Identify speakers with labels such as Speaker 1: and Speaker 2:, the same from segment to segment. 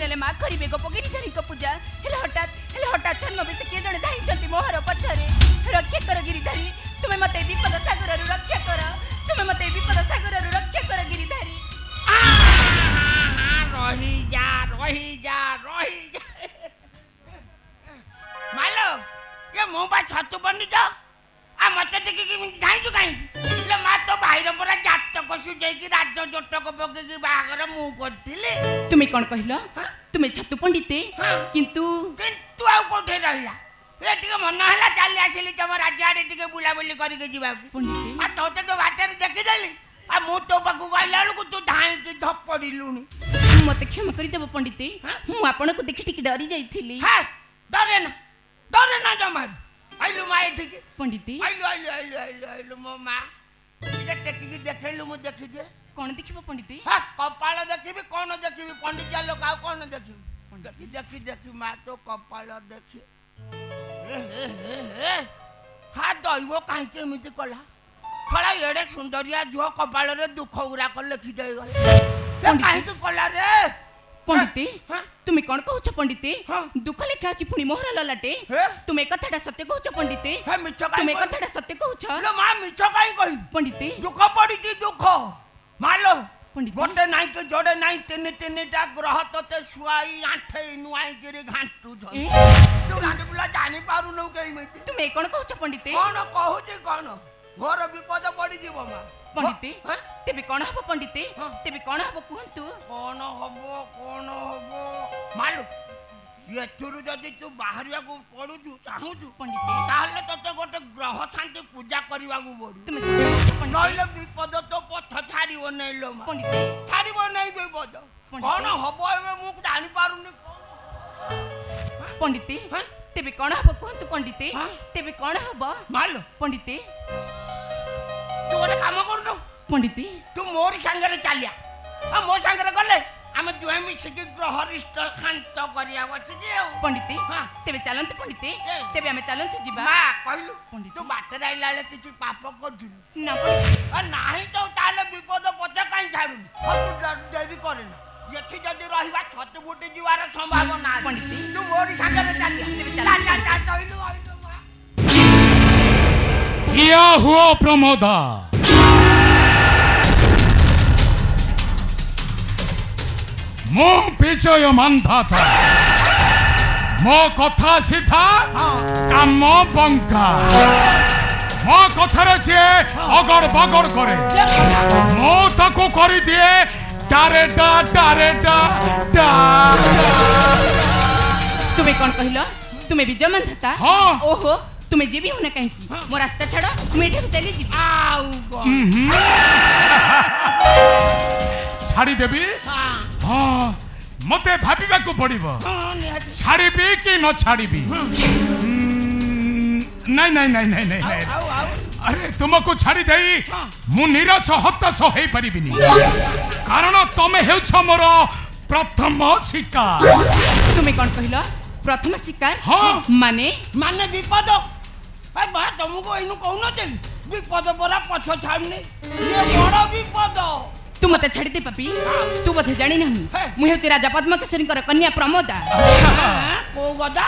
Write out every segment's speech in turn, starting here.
Speaker 1: ले माँ करिबे गिरिधारी को पूजा हेले हठात छन्म से किए जने धाइछंती मोहर पछरे रक्षा कर गिरिधारी तुमे मते विपद सागर रक्षा कर तुमे मते विपद सागर रक्षा कर गिरिधारी
Speaker 2: रही जा मालो ये मो बा छतु बनी जा आ मते देखि कि धाइछु काई ले मा तो भाईर परा जातक सुजै कि राज जोटक पके कि बागर मु करथिले
Speaker 1: तुमे कोन कहिलो तुमे छतु पंडिते किंतु
Speaker 2: आ कोठे रहिला ए टिके मन हला चाली आसिली तम राज्य टिके बुला बुली करि के जीवा
Speaker 1: पंडिते
Speaker 2: आ तोते तो बाटर देखि देली आ मु तो बकु गइला लकु तू धाई कि धपड़िलुनी
Speaker 1: मते क्षमा करि देबो पंडिते मु आपण को देखि टिके डरी जाईथिली
Speaker 2: हां डरे ना जमार आइलु माए ठीक
Speaker 1: पंडिते
Speaker 2: आइलु मो मा इते टेकी देखैलु मु देखि जे
Speaker 1: कोन देखिबो पंडिते
Speaker 2: हां कपाल देखिबी कोन देखिबी पंडित जा लोक आ कोन देखिबी देखि मा तो कपाल देखि हा दैव काहे के मिति कला फळा एडे सुंदरिया जो कपाल रे दुख उरा कर लिखि दे गले काहे के कला रे
Speaker 1: पंडिते तुमे कोन कहउछ पंडिते दुख लेखा अछि पुनी मोहरा ललाटे तुमे कथाडा सत्य कहउछ पंडिते तुमे कथाडा सत्य कहउछ
Speaker 2: लो मा मिछ काई कहि
Speaker 1: पंडिते
Speaker 2: दुख पडिछि दुख मालो गोटे नाई के जोड़े नाई तीन ग्रह तोते सुआई आठे नुआई गिरी घांटू झ तू रानी बुला जानी पारु न केई में
Speaker 1: तुमे कोन कहउछ पंडिते
Speaker 2: कोन कहउछि कोन घोर विपद पड़ी जीवो मा
Speaker 1: पंडिते तेबे कोन हबो पंडिते तेबे कोन हबो कहंतु
Speaker 2: कोन हबो मालू एथुरु जदि तू बाहरिया को पडु छु चाहू छु
Speaker 1: पंडिते
Speaker 2: ताहले तते गोटे ग्रह शांति पूजा करबा को बोडू
Speaker 1: तुमे पंडिते
Speaker 2: नइले विपद तो पथ छाड़ीबो नै लो मा
Speaker 1: पंडिते
Speaker 2: छाड़ीबो नै विपद कोन हबो एबे मु जानि पारुनी
Speaker 1: पंडिते तेबे कोन हबो कहंतु पंडिते तेबे कोन हबो
Speaker 2: मालो
Speaker 1: पंडिते
Speaker 2: तू गोटे काम करनु
Speaker 1: पंडिते
Speaker 2: तू मोर संगे चलिया आ मो संगे गले आमे दुहे मिसी के ग्रहरिष्ट शांत करिया अछि जे
Speaker 1: पंडिते तेबे चलंतु पंडिते तेबे आमे चलंतु जीवा
Speaker 2: बा कहलु तू बाटे आइला ले किछि पाप करदिलु
Speaker 1: ना पंडिते
Speaker 2: आ नाही तो ताले विपद पछा काई छाडुनी तू देरी करे ना एठी जदी रहिबा छत बुटी जीवार संभावना
Speaker 1: पंडिते
Speaker 2: तू मोर संगे चलिया तेबे चल कहलु आइलो
Speaker 3: किया हुआ प्रमोदा मो विजय मानता था मो कथा सीधा काम बंका मो कथार जे अगर बगर करे मो ताको करी दिए डारेडा
Speaker 1: तुमे कोन कहिलो तुमे विजय मानता
Speaker 3: हां
Speaker 1: ओहो तुमे जेबी होना कहीं मो रास्ता छाड़ो तुमे एठे चली जी
Speaker 2: आउ गो
Speaker 3: छाड़ी देबी हाँ मते भाबिबा को पड़िबो छाड़ीबी कि न छाड़ीबी नहीं अरे तुमको छाड़ी देई मु निराश हताश होई परिबिनी कारण तमे हेउछ मोर प्रथम शिकार
Speaker 1: तुमे कोन कहिलो प्रथम शिकार
Speaker 3: हाँ
Speaker 2: माने विपद ए बा तुमको इनु कहउनो जे विपद परा पछ छाड़नी ये बड़ विपद
Speaker 1: तू मते छाड़ी दे पापी तू बथे जानी नहीं मु हेउचे राजा पद्मकेशरी कन्या प्रमोदा
Speaker 2: को गदा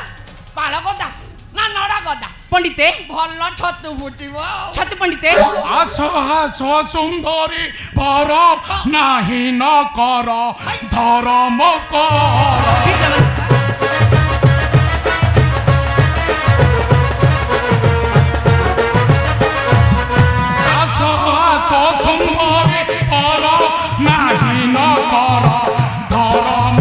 Speaker 2: पाल गदा ना नड़ा गदा
Speaker 1: पंडिते
Speaker 2: भल छतु फुटिबो
Speaker 1: छतु पंडिते
Speaker 3: आसो सुंदरी पर नाही न कर धर्म कर आसो सुंदरी पर नाही न कर धर्म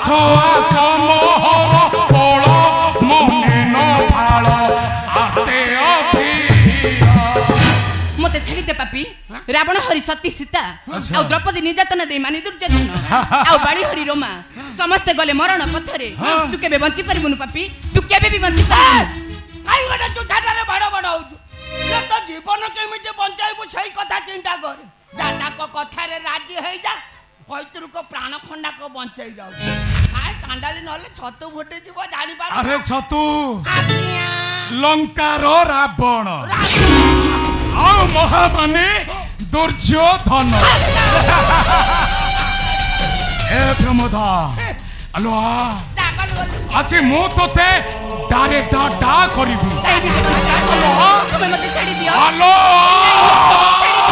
Speaker 3: आसो आसो मोहर कोल मने न भाल आते
Speaker 1: मते छाड़ी दे पापी रावण हरि सती सीता आ द्रौपदी निर्यातना दे मानी दुर्योधन आ बाली हरि रोमा समस्त गले मरण पथरे तू केबे बंची परिबुनु पापी तू केबे भी बंची परिबुनु
Speaker 2: काई गडा तू ठाटारे बड़ बड़ हो ये तो जीवन केमिते बंचाइबो सही कथा चिंता कर दादा को कथारे राजी हे जा पैतृ को प्राण खंडा को बंचाई जाऊ काय कांडाली नले छतु फुटे जीव जानि पार
Speaker 3: अरे छतु
Speaker 2: आज्ञा
Speaker 3: लंकार रावण आ महामाने दुर्योधन ए प्रमोद अलो आज मु तोते डारे डा करिबी
Speaker 1: तुम्हें मते छाड़ी दियो
Speaker 3: हेलो
Speaker 1: छाड़ी दियो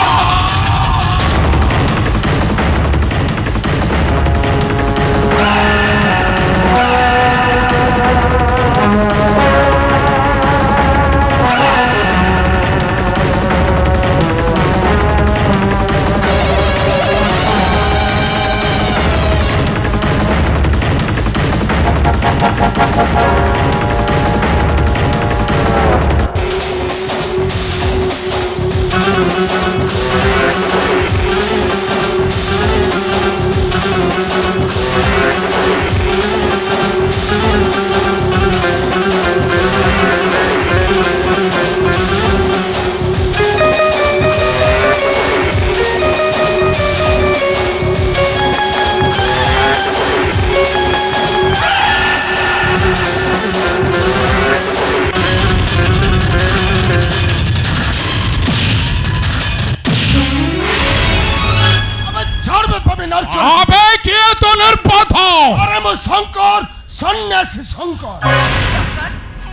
Speaker 4: अरे मो शंकर सन्यासी शंकर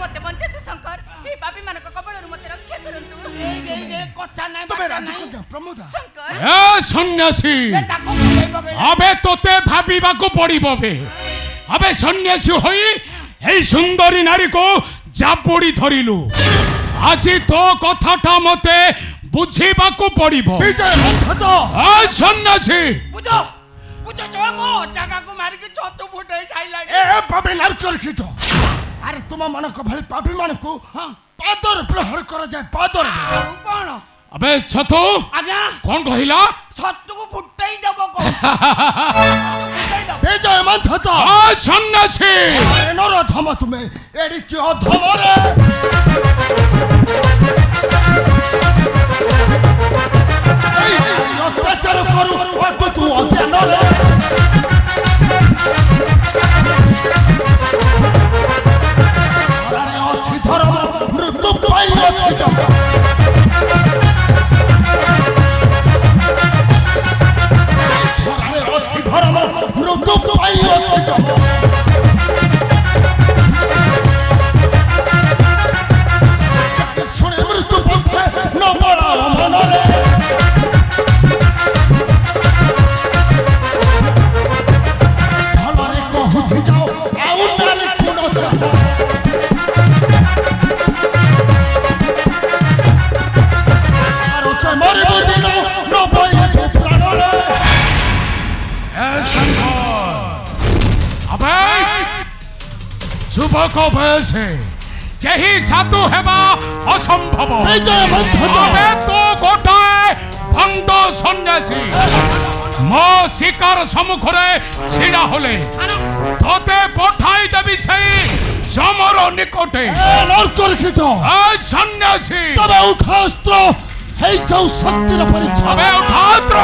Speaker 1: मते बंचे तू शंकर हे पापी मानक कबळरू मते रक्षा करंतु
Speaker 2: ए कथा नाही
Speaker 4: तुम्हें राजी कर दे प्रमोद
Speaker 1: शंकर
Speaker 3: ए सन्यासी
Speaker 2: ताको बोलै बगे
Speaker 3: अबे तोते भाबिबाको पड़िबो बे अबे सन्यासी होई एई सुंदरी नारी को जापोड़ी धरिलु आजी तो कथाटा मते बुझिबाको पड़िबो
Speaker 4: विजय मंथत
Speaker 3: ए सन्यासी
Speaker 2: बुझो बुझो जो मो जगह को मार के छतु फुटे खाइला
Speaker 4: ए पापी नरकर खितो अरे तुम मन को भली पापी मन को पादर प्रहार कर जाए पादर
Speaker 2: कोन
Speaker 3: अबे छतु
Speaker 2: आज्ञा
Speaker 3: कौन कहिला
Speaker 2: छतु को फुटाई देबो को
Speaker 4: विजय मंथत
Speaker 3: ए सन्यासी
Speaker 4: अरे नर धम तुम्हें एडी क्यों धम रे अत्याचार करू तू अज्ञान रे अरे अच्छी धर्म मृत्यु पाई अच्छी जम अरे अच्छी धर्म मृत्यु पाई अच्छी जम सुने मृत्यु पथे न बड़ा मन रे
Speaker 3: युवक बयस केही साधु हेबा असंभव अबे तो गोटाए भंड सन्यासी मो शिकार सम्मुखरे छिड़ा होले तोते पठाई देबी सही समर निकटे सन्यासी
Speaker 4: तबे उठास्त्र हे जाऊ शक्तिर परीक्षा
Speaker 3: अबे उठास्त्र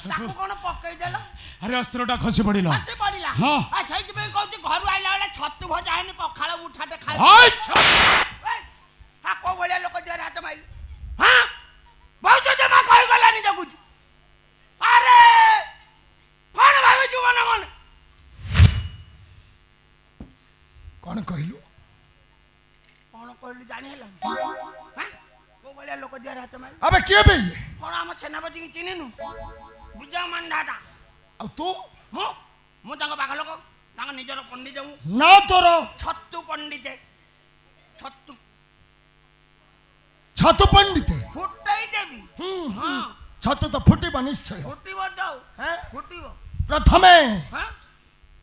Speaker 2: ତାକୁ କଣ ପକେଇଦେଲ?
Speaker 3: ଆରେ ଅସ୍ତ୍ରଟା ଖସି ପଡ଼ିଲା।
Speaker 2: ଖସି ପଡ଼ିଲା?
Speaker 3: ହଁ।
Speaker 2: ସେଇଥିପାଇଁ କହୁଛି ଘରୁ ଆଇଲା ବେଳେ ଛତୁ ଭଜା ହେଇନି ପଖାଳ ମୁଠାଟେ ଖାଇ। କୋଉ ଭଳିଆ ଲୋକ ଦେହରେ ହାତ ମାଇଲୁ? ହଁ ବହୁତ ଜମା କହିଗଲାନି ଦେଖୁଛୁ। ଆରେ କଣ ଭାବିଛୁ ମନେ ମନେ?
Speaker 4: କଣ କହିଲୁ?
Speaker 2: କଣ କହିଲୁ ଜାଣି ହେଲାନି? କୋଉ ଭଳିଆ ଲୋକ ଦେହରେ ହାତ ମାଇଲୁ?
Speaker 4: ଆବେ କିଏ ବେ?
Speaker 2: କଣ ଆମ ସେନାପତି କି ଚିହ୍ନିନୁ? ବିଜୟ ମାନ୍ଧାତା।
Speaker 4: ଆଉ ତୁ?
Speaker 2: ମୁଁ ତାଙ୍କ ପାଖ ଲୋକ, ତାଙ୍କ ନିଜର ପଣ୍ଡିତ। ମୁଁ
Speaker 4: ନା ତୋର
Speaker 2: ଛତୁ ପଣ୍ଡିତ। ଛତୁ
Speaker 4: ଛତୁ ପଣ୍ଡିତ
Speaker 2: ଫୁଟେଇ ଦେବି।
Speaker 4: ଛତୁ ତ ଫୁଟିବ ନିଶ୍ଚୟ।
Speaker 2: ଫୁଟିବ ତ ଫୁଟିବ।
Speaker 4: ପ୍ରଥମେ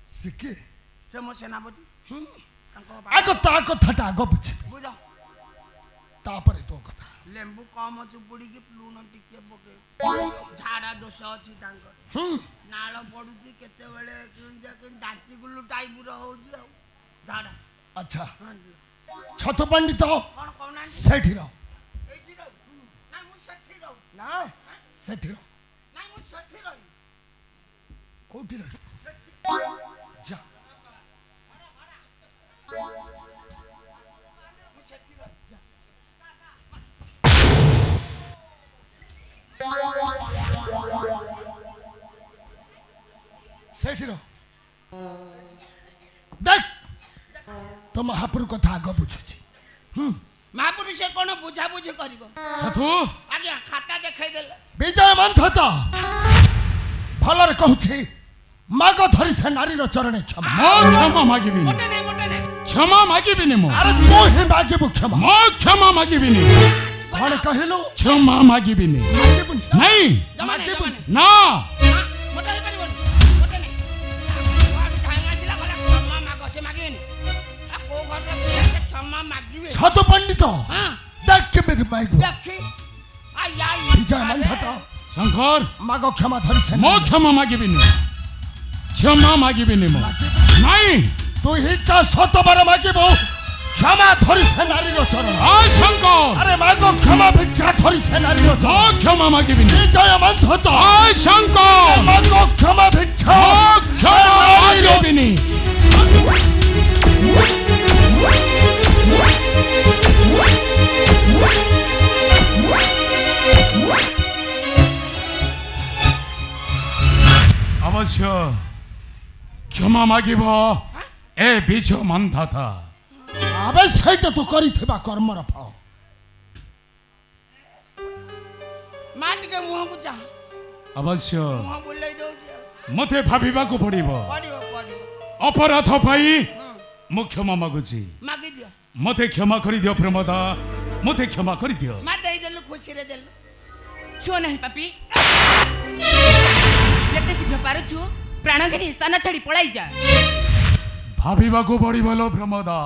Speaker 4: ଶିଖେ
Speaker 2: ସେ ମୋ ସେନାପତି।
Speaker 4: ଆଗ ତା କଥାଟା ଆଗ ବୁଝିବି,
Speaker 2: ବୁଝ।
Speaker 4: ତାପରେ ତୋ କଥା।
Speaker 2: ଲେମ୍ବୁ କମ ଚୁପୁଡ଼ିକି ଲୁଣ ଟିକେ ପକେଇ। ଝାଡ଼ା ଦୋଷ ଅଛି ତାଙ୍କର। ନାଳ ପଡୁଛି କେତେବେଳେ ଦାନ୍ତି ଗୁଲୁ ଟାଇପର ହଉଛି ଆଉ ଝାଡ଼ା।
Speaker 4: ଆଚ୍ଛା ଛତୁ ପଣ୍ଡିତ
Speaker 2: କଣ କହୁନାହାନ୍ତି?
Speaker 4: ସେଠି ରହ।
Speaker 2: ଏଇଠି ରହ? ନା ମୁଁ ସେଠି ରହୁ।
Speaker 4: ନା ସେଠି ରହ।
Speaker 2: ନାଇଁ ମୁଁ ସେଠି ରହିବି।
Speaker 4: କୋଉଠି ରହ? ଯା।
Speaker 2: ମୁଁ ସେଠି ରହିବି।
Speaker 4: ସେଠି ରହ। देख तो महापुर कथा आग बुझुची।
Speaker 2: महापुर से कौन बुझा बुझी करिवो?
Speaker 3: साधु
Speaker 2: आज्ञा खाता देखाई देले।
Speaker 4: विजय मंथत भलर कहूची माग धरी से नारी रो चरणे क्षमा।
Speaker 3: मो क्षमा मागिबिनी।
Speaker 2: मोटे नहीं
Speaker 3: क्षमा मागिबिनी मो।
Speaker 4: अरे तू ही मागिबु क्षमा।
Speaker 3: मो क्षमा मागिबिनी।
Speaker 4: कौन कहलु?
Speaker 3: क्षमा मागिबिनी।
Speaker 4: मागिबुनी
Speaker 3: नहीं
Speaker 4: मागिबुनी
Speaker 3: ना
Speaker 2: मोटे ही परिवो। मोटे नहीं वाडू खांगा दिला गला क्षमा मागो से मागिबिनी। आ को घर रे से क्षमा मागिबे।
Speaker 4: छतु पंडित
Speaker 2: हां
Speaker 4: देख के मेरे माइगु
Speaker 2: देखी आई
Speaker 4: विजय मंथत
Speaker 3: शंकर
Speaker 4: माग क्षमा धरी से
Speaker 3: मो क्षमा मागिबिनी। क्षमा मागिबिनी मो। नहीं
Speaker 4: तू ही का 100 बार मागिबो क्षमा धरी से नारी रो चरण।
Speaker 3: आ शंकर
Speaker 4: अरे मागो क्षमा भिक्षा धरी से नारी रो
Speaker 3: मो
Speaker 4: चरण।
Speaker 3: क्षमा मागिबिनी।
Speaker 4: विजय मंथत
Speaker 3: आ शंकर
Speaker 4: मागो क्षमा भिक्षा
Speaker 3: मो क्षमा मागिबिनी। अवश्य क्षमा मागिब ए विजय मंथता।
Speaker 4: अबे सहित तू करिथिबा कर्मर फल।
Speaker 2: माट के मुंह को जा
Speaker 3: अवश्य
Speaker 2: मुंह बुलाई दो
Speaker 3: मते भाबिबा को पड़िबो।
Speaker 2: पड़ियो पड़ियो
Speaker 3: अपराध पाई मु क्षमा मागुची।
Speaker 2: मागी दियो।
Speaker 3: मते क्षमा करि दियो प्रमोदा। मते क्षमा करि दियो।
Speaker 2: मा देई देलु खुशी रे देलु।
Speaker 1: छुओ नहीं पापी। जेते शीघ्र पारुछु प्राण घेरी स्थान छाड़ी पळाई जा।
Speaker 3: भाबिबा को पड़िबलो प्रमोदा।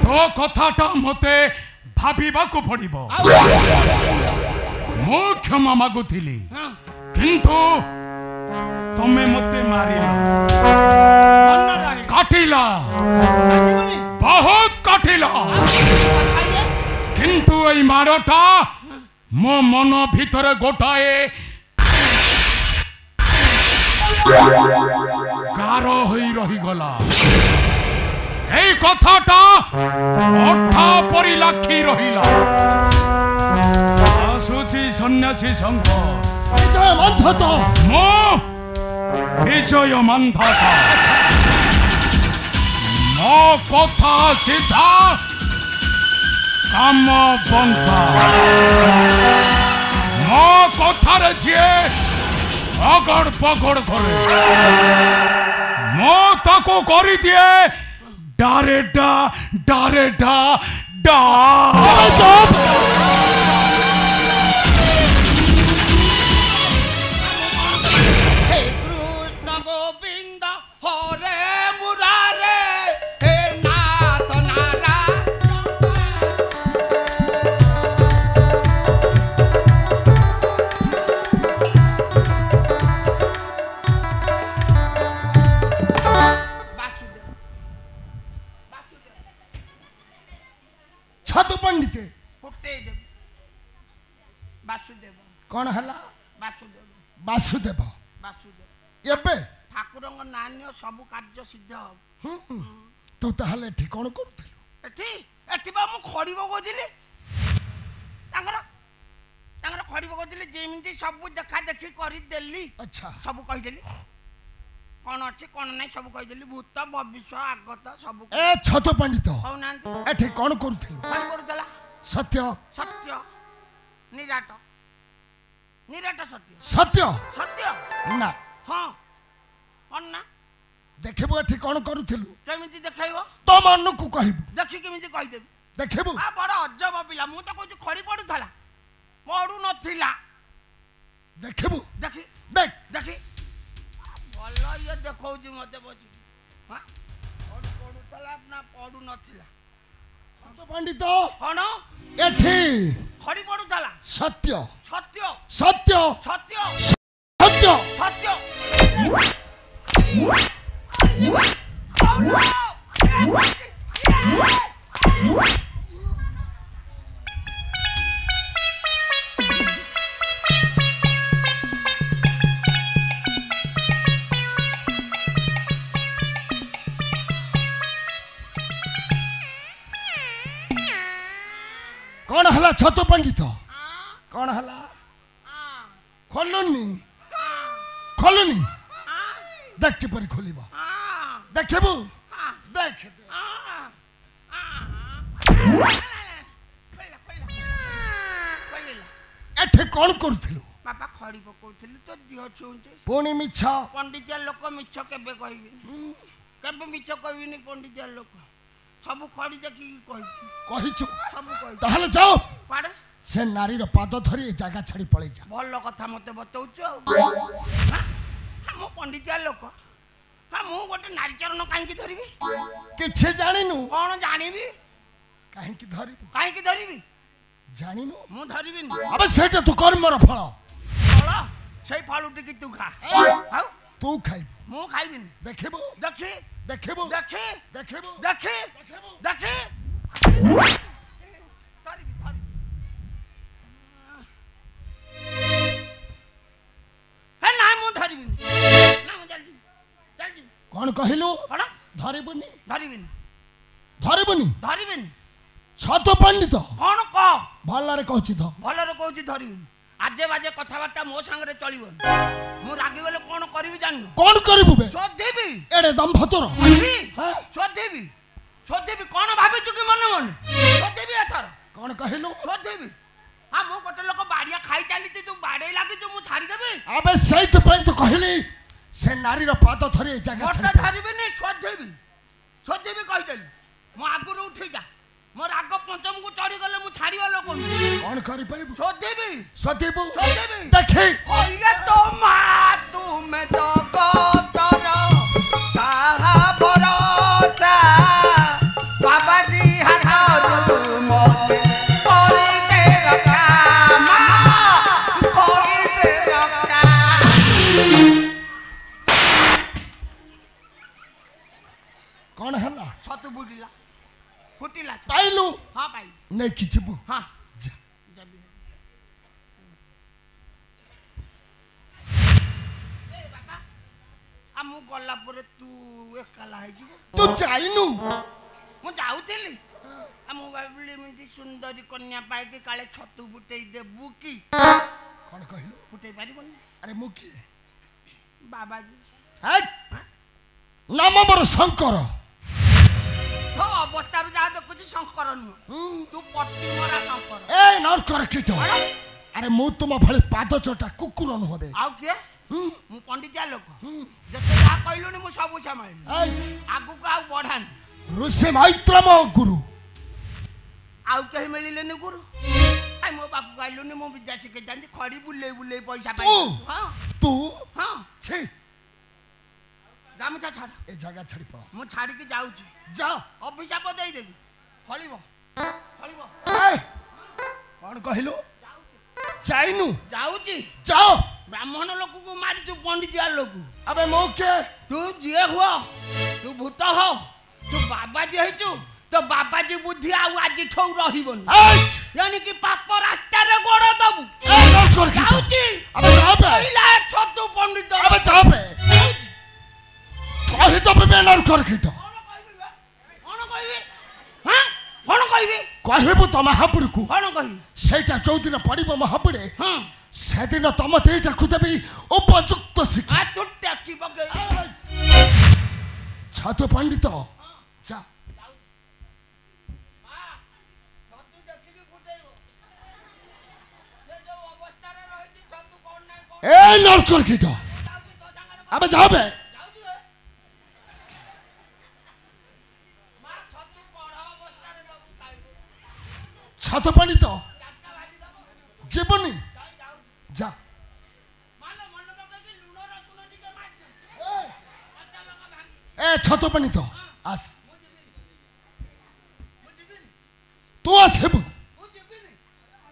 Speaker 3: तो कथाटा मते भाबिबा को पड़िबो। मु क्षमा मागुथिली किंतु तमे मते मारिला
Speaker 2: अन्न रहे
Speaker 3: काटिला
Speaker 2: मागिबनी
Speaker 3: बहुत काटिला
Speaker 2: खाइए
Speaker 3: किंतु ए मारटा मो मन भीतर गोटाए कार होई रही गला। ए कथाटा अठा परि लाखी रहिला। आसुची सन्यासी शंकर
Speaker 4: विजय मंथत
Speaker 3: मो विजय मंथता। मो कथा सीधा काम बंता। मो कथा रे छे अगड़ पगड़ करे मो ताको करी दिए डारेडा डारेडा डा।
Speaker 2: हे कृष्ण गोविंद हरे मुरारे हे नाथ
Speaker 4: पंडित
Speaker 2: फुटे देव वासुदेव
Speaker 4: कौन है
Speaker 2: वासुदेव
Speaker 4: वासुदेव
Speaker 2: वासुदेव
Speaker 4: एबे
Speaker 2: ठाकुर नान्य सब कार्य सिद्ध हम
Speaker 4: तू ताहले एठी कौन करूथिलु
Speaker 2: एठी एठी बा मु खड़ी बगोदिली तांगर तांगर खड़ी बगोदिली जेमिति सब देखा देखी करी देली
Speaker 4: अच्छा
Speaker 2: सब कहि देली कौन अच्छी कौन नहीं सब कहि देली भूत भविष्य आगत सब
Speaker 4: ए छतो पंडित
Speaker 2: कौ नांती
Speaker 4: एठी कौन करूथिलु
Speaker 2: कौन करूतला
Speaker 4: सत्य
Speaker 2: सत्य निराट निराट सत्य
Speaker 4: सत्य
Speaker 2: सत्य
Speaker 4: ना
Speaker 2: हाँ कौन ना
Speaker 4: देखबो एठी कौन करूथिलु
Speaker 2: केमिति देखाइबो
Speaker 4: तो मन को कहबो
Speaker 2: देखि केमिति कहि देबी
Speaker 4: देखबो
Speaker 2: आ बड़ अजब पिला मु तो कहू खड़ी पडुथला पडु नथिला
Speaker 4: देखबो
Speaker 2: देखि
Speaker 4: देख
Speaker 2: देखि भलो ये देखौजी मते बसी हां पडु पडुथला ना पडु नथिला
Speaker 4: छतो पंडित
Speaker 2: कौन
Speaker 4: एठी
Speaker 2: खड़ी पडुथला
Speaker 4: सत्य
Speaker 2: सत्य
Speaker 4: सत्य
Speaker 2: सत्य
Speaker 4: सत्य
Speaker 2: सत्य
Speaker 4: कौन हला छतो पंडित कौन हला खोलुनी खोलुनी देख के परी खोलिबा देखबो देख एठे कौन करूथिलु
Speaker 2: बाबा खड़ी पकौथिली तो दिह छुंचे
Speaker 4: पुणी मिछ
Speaker 2: पंडितिया लोक मिछ केबे कहबी केबे मिछ कहबिनी पंडितिया लोक सब खड़ी देखि कहि
Speaker 4: कहिछु
Speaker 2: सब कहि
Speaker 4: ताहले जाओ
Speaker 2: पाड़े
Speaker 4: से नारी रो पाद धरी ए जागा छाड़ी पळै जा
Speaker 2: भल कथा मते बतौछु मो पंडितिया लोक हाँ मु गोटे नारी चरण कहीं धरबी
Speaker 4: किछे जानिनु
Speaker 2: कौन जानिबी
Speaker 4: काहे की धरिबु
Speaker 2: कहीं धरबी
Speaker 4: जानिनु
Speaker 2: मु धरबी
Speaker 4: अबे सेटा तू कर्मर फल
Speaker 2: फल से फल टिकी तू खा हाउ
Speaker 4: तू खाइ
Speaker 2: मु खाइबिन
Speaker 4: देखबो
Speaker 2: देखि
Speaker 4: देखबो
Speaker 2: देखि
Speaker 4: देखबो
Speaker 2: देखि
Speaker 4: देखबो
Speaker 2: देखि धरबी धरबी हे ना मु धरबी ना मु जल्दी जल्दी
Speaker 4: कौन कहिलु
Speaker 2: कौन
Speaker 4: धरिबुनी
Speaker 2: धरबिन
Speaker 4: धरिबुनी
Speaker 2: धरबिन
Speaker 4: छतो पंडित
Speaker 2: कौन कह
Speaker 4: भलरे कहछि तो
Speaker 2: भलरे कहछि धरबिन आजे बाजे कथाबार्ता मो संगे चलिबन मु रागी गले कोन करबी जाननु
Speaker 4: कौन करिबु बे
Speaker 2: सोधेबी
Speaker 4: एडे दंभ तोर हां
Speaker 2: सोधेबी सोधेबी कोन भाबे छु कि मन मन सोधेबी एथर
Speaker 4: कौन कहिलु
Speaker 2: सोधेबी हां मो गोटे लोक बाड़िया खाई चाली तू बाड़े लागी तू मु छाड़ी देबी
Speaker 4: अबे सहित पय तो कहली से नारी रो पाद धरी ए जागा
Speaker 2: मोटा
Speaker 4: छाड़ी
Speaker 2: धरबी नै सोधेबी सोधेबी कहि देली मो आगुरु उठी जा मोर आग पंचम को चढ़ी गले मु छाड़ीवा लोक
Speaker 4: कौन करि परिबु
Speaker 2: सोधेबी
Speaker 4: सतीबु
Speaker 2: सोधेबी
Speaker 4: देखि
Speaker 2: ओइले तो मा तुम तो गोतर साहा भरोसा बाबा जी हाथरू मोते कोरी दे रखा मां कोरी दे रखा
Speaker 4: कौन हला
Speaker 2: छतु बुडिला फुटिला
Speaker 4: पाइलु
Speaker 2: हां पाई
Speaker 4: नै किछबु
Speaker 2: हां
Speaker 4: जा
Speaker 2: जबी ए बाबा हमु गल्ला परे तू एकला है जीव
Speaker 4: तू जाइनु
Speaker 2: मु जाउतिली हमु भाबिली मिति सुंदरी कन्या पाई के काले छतु फुटेई देबु की
Speaker 4: कौन कहिलु
Speaker 2: फुटेई पारिबनी
Speaker 4: अरे मुकी
Speaker 2: बाबाजी
Speaker 4: हट नाम मोर शंकर
Speaker 2: हो अवस्थारु जा देखुची शंकर नु तू पट्टी मरा शंकर
Speaker 4: ए नरकर कीट अरे मु तुम भले पाद चटा कुकुर न होबे
Speaker 2: आउ के मु पंडितिया लोक जते जा कहलुनी मु सब संभाळी आगु का बढ़ान
Speaker 4: ऋषि मैत्र मो गुरु
Speaker 2: आउ कहीं मिलिलेनी गुरु आई मो बापू कहलुनी मु विद्या शिखे जानती खड़ी बुले बुले पैसा पाई हां
Speaker 4: तू
Speaker 2: हां
Speaker 4: छी
Speaker 2: गामछा छाड़
Speaker 4: ए जगह छड़ी पड़ा
Speaker 2: मु छाड़ी के जाउची
Speaker 4: जा
Speaker 2: अभिशाप देई देबी फळिबो फळिबो
Speaker 4: ए कौन कहिलु जाइनु
Speaker 2: जाउची
Speaker 4: जाओ
Speaker 2: ब्राह्मण लोक को मारी तू पंडितिया लोक
Speaker 4: अबे मो के
Speaker 2: तू जे हुआ तू भूत हो तू बाबा जे हेचु तो बाबाजी बुद्धि आज ठौ रहिबन
Speaker 4: এই
Speaker 2: यानी कि पाप रास्ता रे गोड़ दबु
Speaker 4: এই নরকর খিটো
Speaker 2: যাউছি
Speaker 4: আবে যাবে
Speaker 2: কইলা ছতু পণ্ডিত
Speaker 4: আবে যাবে কহি তো বে নরকর খিটো
Speaker 2: কোন কইবি হ্যাঁ কোন কইবি
Speaker 4: কহিবু তো মহাপুরকু
Speaker 2: কোন কইবি
Speaker 4: সেইটা চৌদিন পড়িব মহাপুরে
Speaker 2: হ্যাঁ
Speaker 4: সেদিন তম দিটাকু দেবি উপযুক্ত শিক্ষা
Speaker 2: আর তোরটা কি বগে
Speaker 4: ছাত্র পণ্ডিত যা
Speaker 2: ছতু দেখিবি ফুটাইব সে যে অবস্থারে রহিছি ছতু কোন নাই কোন
Speaker 4: এই নরকর খিটো
Speaker 2: তো সাঙ্গারে
Speaker 4: আবে যাবে
Speaker 2: যাউছি বে মা ছতু পড়া অবস্থারে দবু খাইব
Speaker 4: ছাত্র পণ্ডিত
Speaker 2: চারটা ভাজি দবু
Speaker 4: জীবনী
Speaker 2: যাই যাউছি
Speaker 4: যা
Speaker 2: মানো মন পকাই লুণ রসুন টিকে মার দে কাঁচা লঙ্কা ভাঙি
Speaker 4: এ ছাত্র পণ্ডিত আস
Speaker 2: মু জিবিনি
Speaker 4: তু আসিবু
Speaker 2: মু জিবিনি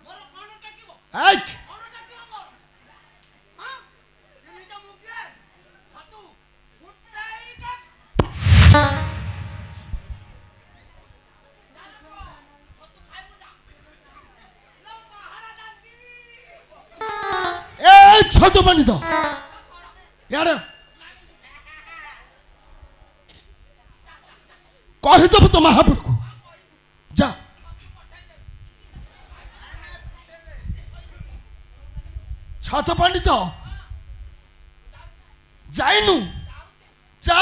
Speaker 2: মোর কোন টাকিব
Speaker 4: এই
Speaker 2: কোন টাকিব মোর হ্যাঁ তুমি তো মুগে ছতু ফুটাই দে ছতু খাইবো যা লো মহারাজা দি
Speaker 4: এই ছাত্র পণ্ডিত ইয়ারে কহিদেবু তো মহাপুরকু যা ছাত্র পণ্ডিত যাইনু যা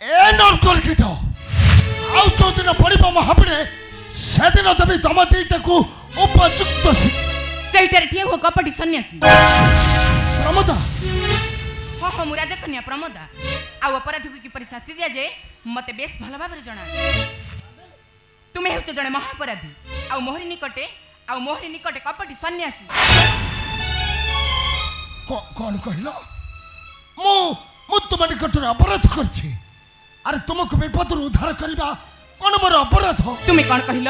Speaker 4: এ নরকর কীট আউ চৌদিন পড়িব মহাপুরে সেদিন দেবি তম দিটাকু উপযুক্ত শিক্ষা
Speaker 1: ସେଇଟାରେ ଠିଆ ହୁଅ କପଟି ସନ୍ନ୍ୟାସୀ
Speaker 4: ପ୍ରମୋଦା
Speaker 1: ହଁ ହଁ ମୁଁ ରାଜକନ୍ୟା ପ୍ରମୋଦା ଆଉ ଅପରାଧୀକୁ କିପରି ଶାସ୍ତି ଦିଆଯାଏ ମତେ ବେଶ ଭଲ ଭାବରେ ଜଣା ତୁମେ ହେଉଛ ଜଣେ ମହାପରାଧୀ ଆଉ ମୋହରି ନିକଟେ କପଟି ସନ୍ନ୍ୟାସୀ
Speaker 4: କଣ କହିଲ ମୁଁ ତୁମ ନିକଟରେ ଅପରାଧ କରିଛି ଆରେ ତୁମକୁ ବିପଦରୁ ଉଦ୍ଧାର କରିବା କଣ ମୋର ଅପରାଧ
Speaker 1: ତୁମେ କ'ଣ କହିଲ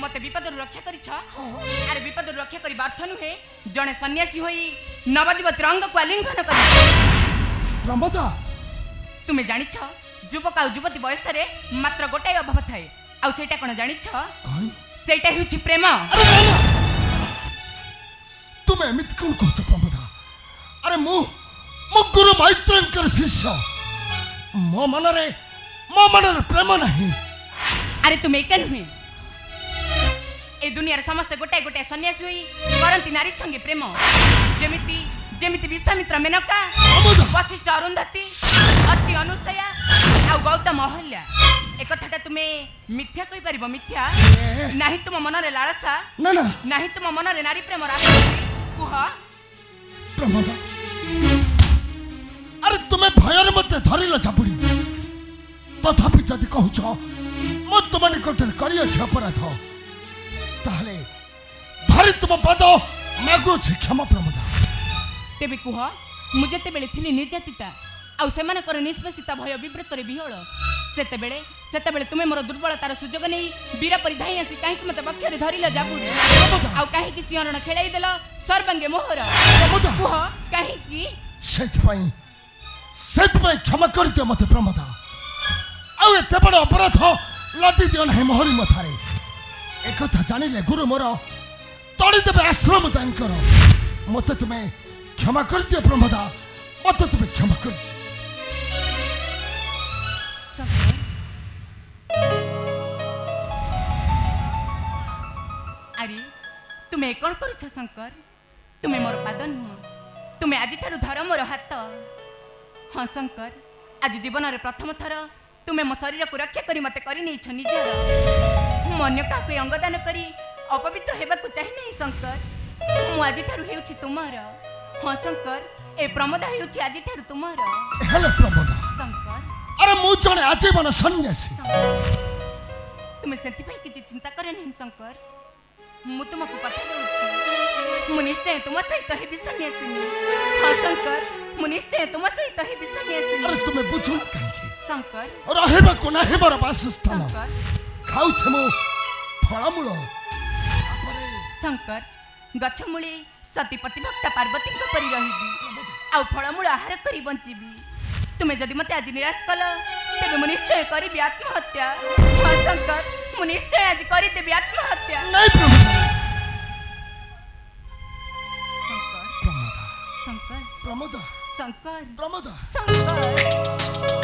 Speaker 1: ମତେ ବିପଦରୁ ରକ୍ଷା କରିଛ ଆରେ ବିପଦରୁ ରକ୍ଷା କରିବା ଅର୍ଥ ନୁହେଁ ଜଣେ ସନ୍ନ୍ୟାସୀ ହୋଇ ନବଯୁବତୀ ରଙ୍ଗକୁ ଆଲିଙ୍ଗନ କରିଛ
Speaker 4: ପ୍ରମୋଦା
Speaker 1: ତୁମେ ଜାଣିଛ ଯୁବକ ଆଉ ଯୁବତୀ ବୟସରେ ମାତ୍ର ଗୋଟାଏ ଅଭାବ ଥାଏ ଆଉ ସେଇଟା କ'ଣ ଜାଣିଛ
Speaker 4: କଣ
Speaker 1: ସେଇଟା ହେଉଛି ପ୍ରେମ
Speaker 4: ତୁମେ ଏମିତି କଣ କହୁଛ ପ୍ରମୋଦା ଆରେ ମୁଁ ଗୁରୁ ମୈତ୍ରେୟଙ୍କର ଶିଷ୍ୟ ମୋ ମନରେ ପ୍ରେମ ନାହିଁ
Speaker 1: ଆରେ ତୁମେ ଏକା ନୁହେଁ ଏ ଦୁନିଆରେ ସମସ୍ତେ ଗୋଟାଏ ଗୋଟାଏ ସନ୍ନ୍ୟାସୀ ହୋଇ କରନ୍ତି ନାରୀ ସଙ୍ଗେ ପ୍ରେମ ଯେମିତି ଯେମିତି ବିଶ୍ୱାମିତ୍ର ମେନକା ବଶିଷ୍ଠ ଅରୁନ୍ଧତୀ ଅତି ଅନୁସୟା ଆଉ ଗୌତମ ଅହଲ୍ୟା ଏ କଥାଟା ତୁମେ ମିଥ୍ୟା କହିପାରିବ ମିଥ୍ୟା ନାହିଁ ତୁମ ମନରେ ଲାଳସା
Speaker 4: ନା ନା
Speaker 1: ନାହିଁ ତୁମ ମନରେ ନାରୀ ପ୍ରେମର ଆସକ୍ତି କୁହ
Speaker 4: ପ୍ରମୋଦା ଆରେ ତୁମେ ଭୟରେ ମୋତେ ଧରିଲ ଚାପୁଡ଼ି ତଥାପି ଯଦି କହୁଛ ମୁଁ ତୁମ ନିକଟରେ କରିଅଛି ଅପରାଧ ତାହେଲେ ଧରି ତୁମ ପଦ ମାଗୁଅଛି କ୍ଷମା ପ୍ରମୋଦା
Speaker 1: ତେବେ କୁହ ମୁଁ ଯେତେବେଳେ ଥିଲି ନିର୍ଯାତିତା ଆଉ ସେମାନଙ୍କର ନିଷ୍ପେଷିତା ଭୟ ବିବ୍ରତରେ ବିହଳ ସେତେବେଳେ ତୁମେ ମୋର ଦୁର୍ବଳତାର ସୁଯୋଗ ନେଇ ବୀର ପରି ଧାଇଁ ଆସି କାହିଁକି ମୋତେ ପକ୍ଷରେ ଧରିଲ ଜାବୁଡ଼ି ଆଉ କାହିଁକି ସିଂହରଣ ଖେଳାଇ ଦେଲ ସର୍ବାଙ୍ଗେ ମୋହର କୁହ କାହିଁକି
Speaker 4: ସେଇଥିପାଇଁ କ୍ଷମା କରିଦିଅ ମୋତେ ପ୍ରମୋଦା ଆଉ ଏତେ ବଡ଼ ଅପରାଧ ଲଦି ଦିଅ ନାହିଁ ମୋହରି ମଥାରେ একথা জানিলে গুরু মোর তড়ি দেবে আশ্রম তাঙ্কর মতে তুমি ক্ষমা করে দিও প্রমোদা মতে তুমি ক্ষমা করে
Speaker 1: আরে তুমি কোন করছ শঙ্কর তুমি মোর পাদ নুহ তুমি আজি ঠারু ধর মোর হাত হ্যাঁ শঙ্কর আজ জীবনের প্রথম থর তুমি মো শরীরକୁ রক্ষা করে মতে করে নেইছ নিজর ମୁଁ ଅନ୍ୟ କାହାକୁ ଅଙ୍ଗଦାନ କରି ଅପବିତ୍ର ହେବାକୁ ଚାହିଁ ନାହିଁ ଶଙ୍କର ମୁଁ ଆଜିଠାରୁ ହେଉଛି ତୁମର ହଁ ଶଙ୍କର ଏ ପ୍ରମୋଦା ହେଉଛି ଆଜିଠାରୁ ତୁମର
Speaker 4: ହେଲେ ପ୍ରମୋଦା
Speaker 1: ଶଙ୍କର
Speaker 4: ଆରେ ମୁଁ ଜଣେ ଆଜୀବନ ସନ୍ନ୍ୟାସୀ
Speaker 1: ତୁମେ ସେଥିପାଇଁ କିଛି ଚିନ୍ତା କର ନାହିଁ ଶଙ୍କର ମୁଁ ତୁମକୁ କଥା ଦେଉଛି ମୁଁ ନିଶ୍ଚୟ ତୁମ ସହିତ ହେବି ସନ୍ନ୍ୟାସିନୀ ହଁ ଶଙ୍କର ମୁଁ ନିଶ୍ଚୟ ତୁମ ସହିତ ହେବି ସନ୍ନ୍ୟାସିନୀ
Speaker 4: ଆରେ ତୁମେ ବୁଝୁନ କାହିଁକି
Speaker 1: ଶଙ୍କର
Speaker 4: ରହିବାକୁ ନାହିଁ ମୋର ବାସସ୍ଥାନ
Speaker 1: ଶଙ୍କର
Speaker 4: ଖାଉଛେ ମୁଁ ଫଳମୂଳ
Speaker 1: ଶଙ୍କର ଗଛମୂଳେ ସତୀପତି ଭକ୍ତ ପାର୍ବତୀଙ୍କ ପରି ରହିବି आउ फलमूल आहार करी बंचीबी तुम्हें जदि मते आज निराश कल तेबे मु निश्चय करिबी आत्महत्या हाँ शंकर मु निश्चय आज करी देबी आत्महत्या
Speaker 4: नहीं प्रमोदा
Speaker 1: शंकर
Speaker 4: प्रमोदा
Speaker 1: शंकर
Speaker 4: प्रमोदा
Speaker 1: शंकर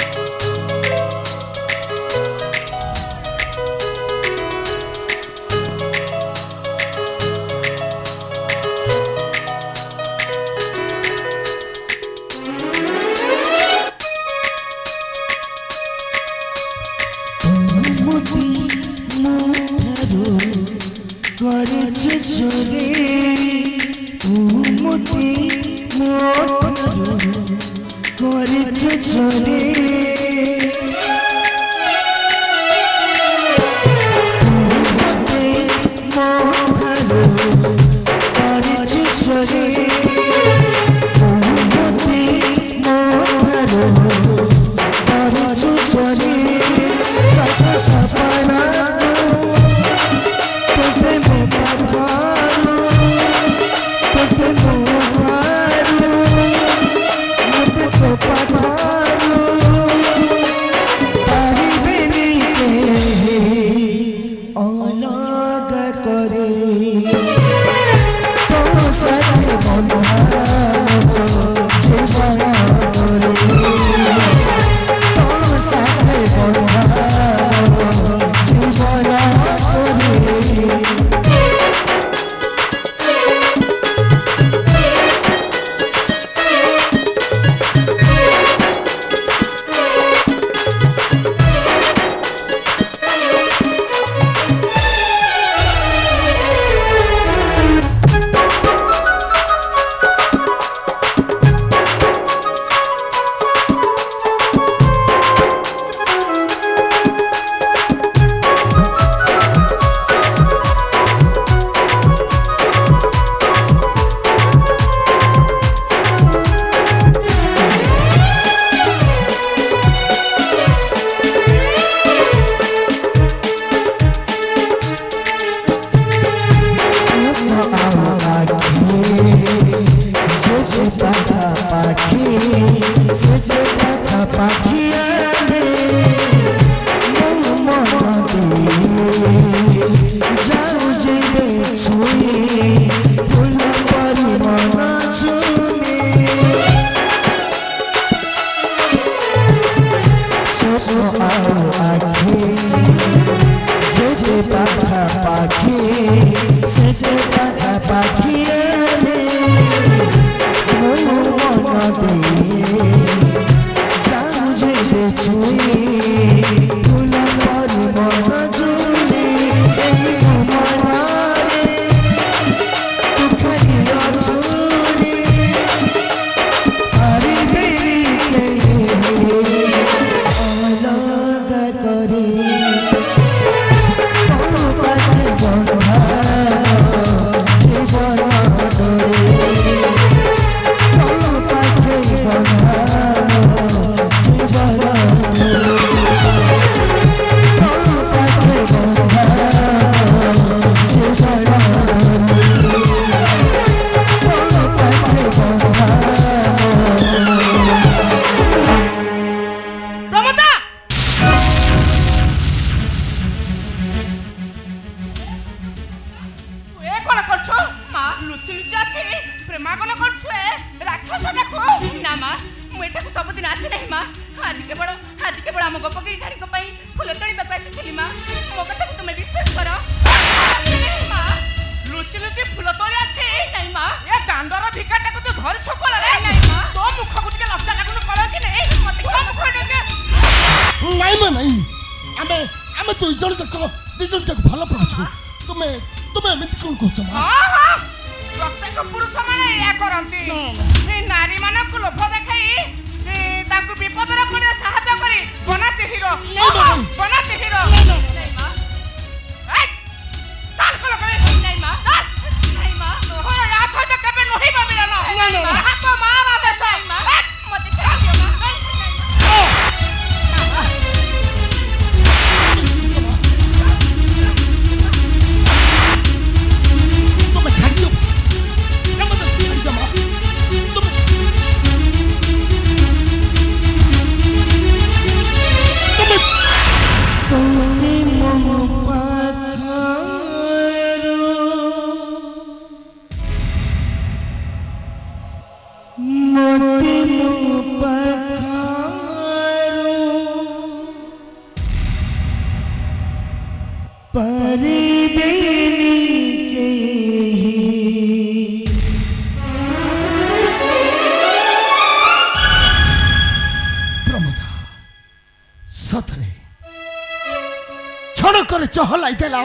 Speaker 4: चहलाई देला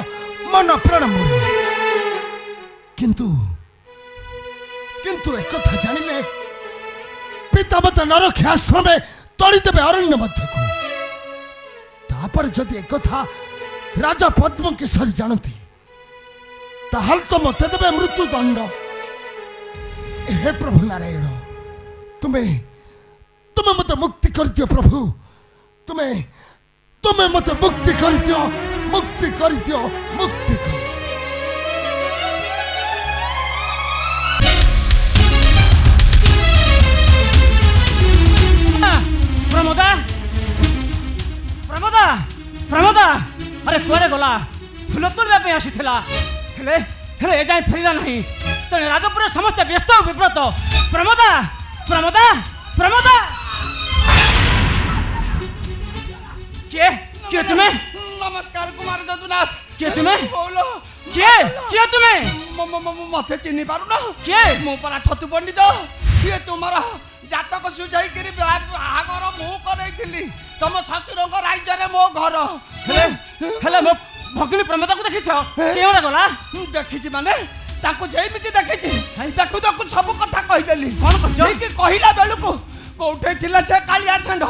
Speaker 4: मन प्राण मोर किंतु किंतु एक कथा जानिले पिता मत नरखे आश्रमे तड़ी देवे अरण्य मध्य को तापर जदि एक कथा राजा पद्म केशरी जानती ताहल तो मत देवे मृत्यु दंड। हे प्रभु नारायण तुम्हें तुम्हें मत मुक्ति कर दियो प्रभु तुम्हें तुम्हें मत मुक्ति कर दियो मुक्ति कर दियो मुक्ति कर।
Speaker 5: प्रमोदा प्रमोदा प्रमोदा अरे कुआरे गला फूल तोड़वा पे आसीथिला हेले हेले ए जाय फेरिला नहीं तने राजपुर समस्त व्यस्त विव्रत प्रमोदा प्रमोदा प्रमोदा के तुम्हें
Speaker 2: नमस्कार कुमार ददुनाथ
Speaker 5: के तुम्हें
Speaker 2: बोलो
Speaker 5: के तुम्हें
Speaker 2: मते चिन्ह पारु ना
Speaker 5: के
Speaker 2: मो परा छतु पंडित ये तुम्हारा जातक सुझाई करी बाहागर मु करैथिली तम ससुरक राज्य रे मो घर
Speaker 5: हेले मो भगिनी प्रमोदा को देखिछ केउरा गला
Speaker 2: देखिछि माने ताको जेमिति देखिछि देखु देखु सब कथा कहि देली
Speaker 5: कोन कहजो
Speaker 2: कि कहिला बेलुको कोठे थिला से कालिया छंड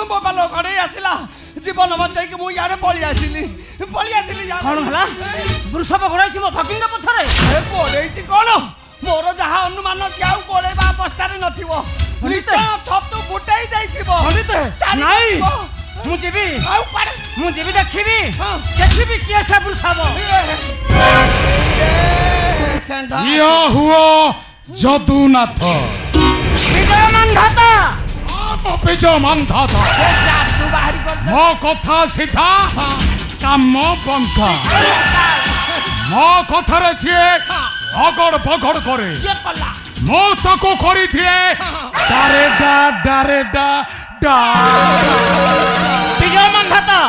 Speaker 2: मोबाइल घरे आसिला जीवन बचाई कि मु यारे पळी आसिली यार
Speaker 5: कोन हला वृषभ गोड़ाइछि मो भगिनी पछरे
Speaker 2: ए पड़ैछि कोन मोर जहा अनुमान से आउ पड़ेबा अवस्था रे नथिबो निश्चय छतु फुटाई दैथिबो
Speaker 5: पंडित नाही मु जेबी
Speaker 2: आउ पड़
Speaker 5: मु जेबी देखिबी के से वृषभ
Speaker 3: यह हुआ जदुनाथ
Speaker 5: विजय मानधाता
Speaker 3: विजय मानधाता मो कथा सीधा काम बंका मो कथारे छे अगड़ पगड़ करे मो ताको करी थिए डारेडा
Speaker 5: विजय मानधाता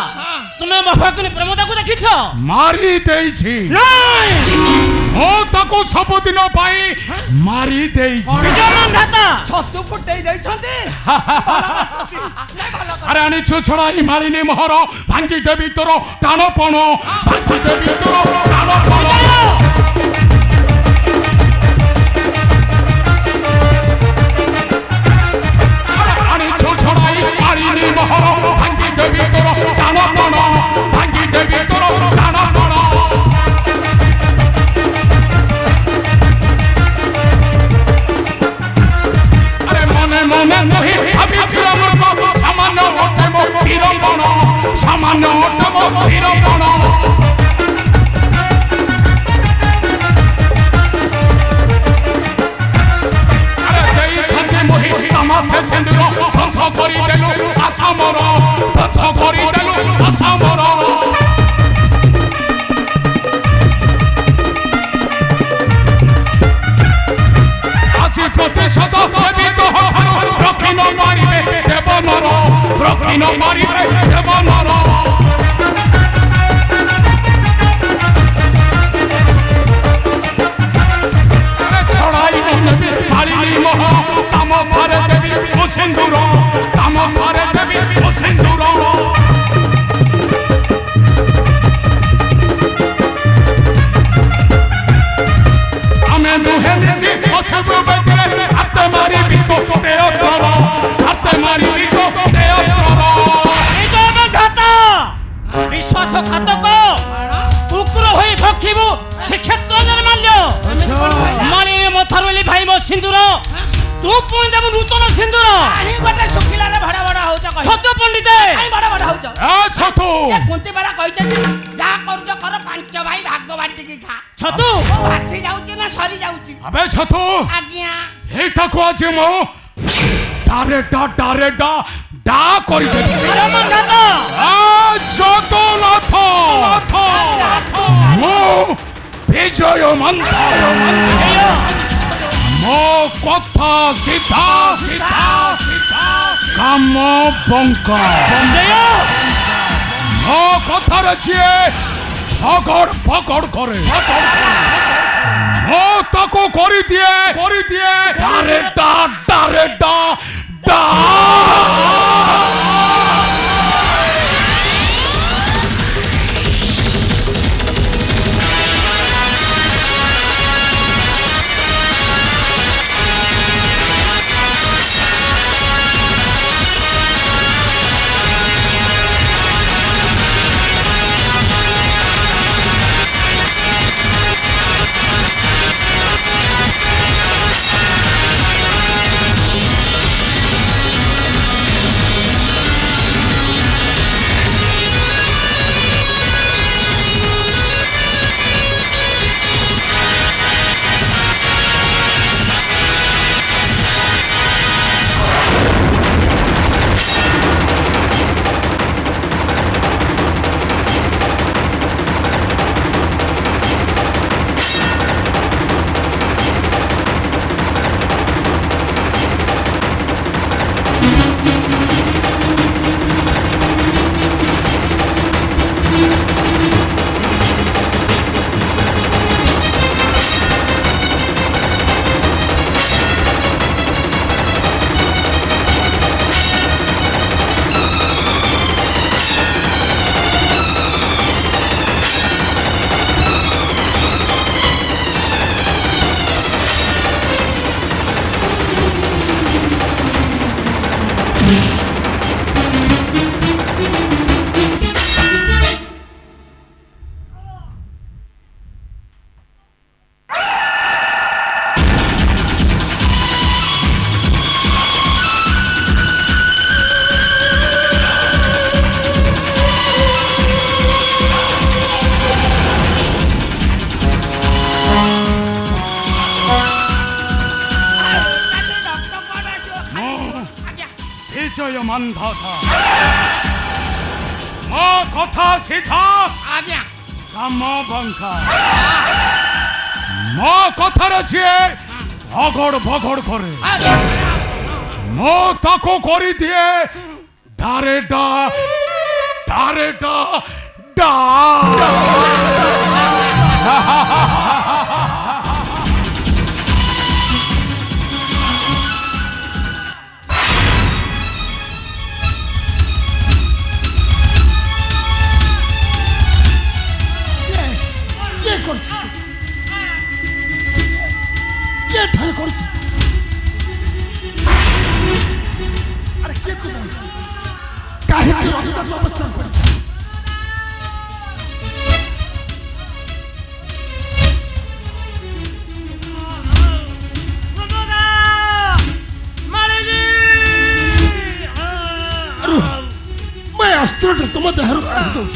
Speaker 5: तुम्हें भगिनी प्रमोदा को देखिछ
Speaker 3: मारी देइछि
Speaker 5: नहीं
Speaker 3: मो ताको सब दिन पाई मारी देइछि
Speaker 5: विजय मानधाता
Speaker 2: छतु फुटाई दैछन्ती
Speaker 3: अरे आनी छुछड़ाई मारिनी मोहर भांगी देवी तोर टाणपण भांगी देवी तोर टाणपण आनी छुछड़ाई मारिनी मोहर भांगी देवी तोर टाणपण भांगी देवी तोर टाणपण अरे मने मने नहीं भाभी छिरा मूर्ख सामान्य होते मो वीरपण सामान्य होते मो वीरपण अरे देई खाते मोहि तमाथे सिंदूर ध्वंस करी देलु आसामर ध्वंस करी देलु आसामर আজি প্রতিশোধ দেবী তো রক্ষি ন পারিবে দেবনর রক্ষি ন পারিবে দেবনর ছড়াই নেবি মারিনি মোহ তাম ভারে দেবী ও সিন্দুর তাম ভারে দেবী ও সিন্দুর আমি দুহে মিশি অশুভ বেদে হাতে মারি বিকো দেয়স্ত্র হাতে মারি বিকো দেয়স্ত্র
Speaker 5: विजय मानधाता विश्वासघातक उग्र होई भक्षिबु श्रीक्षेत्र निर्माल्य मानिने मथारुली भाई मो सिंदूर तू पुणी देबु नूतन सिंदूर
Speaker 2: आही गोटे सुखिला रे भड़ा भड़ा होछ कहि
Speaker 5: छतो पंडित
Speaker 2: आही भड़ा भड़ा होछ
Speaker 3: ए छतु
Speaker 2: ए कुंती बड़ा कहिछथि जा करूछ कर पांच भाई भाग बाटी की खा
Speaker 5: छतु
Speaker 2: भासी जाउची ना सरी जाउची
Speaker 3: अबे छतु
Speaker 2: आज्ञा
Speaker 3: एटाको आज मो डारेडा डा करि दे
Speaker 5: विजय मानधाता
Speaker 3: आ जगन्नाथ मो विजय मानधाता मो कथा सीधा काम बंका मो कथा रछिए पकड़ करे मो ताको करी दिए डारेडा डा ବିଜୟ ମାନ୍ଧାତା ମୋ କଥା ସିଧା
Speaker 2: ଆଜ୍ଞା
Speaker 3: କାମ ବଙ୍କା ମୋ କଥାରେ ଯିଏ ଭଗଡ଼ ଭଗଡ଼ କରେ ମୁଁ ତାକୁ କରିଦିଏ ଡାରେଟା ଡାରେଟା ଡା
Speaker 4: मैं अस्त्र तुम देहर काट दूँ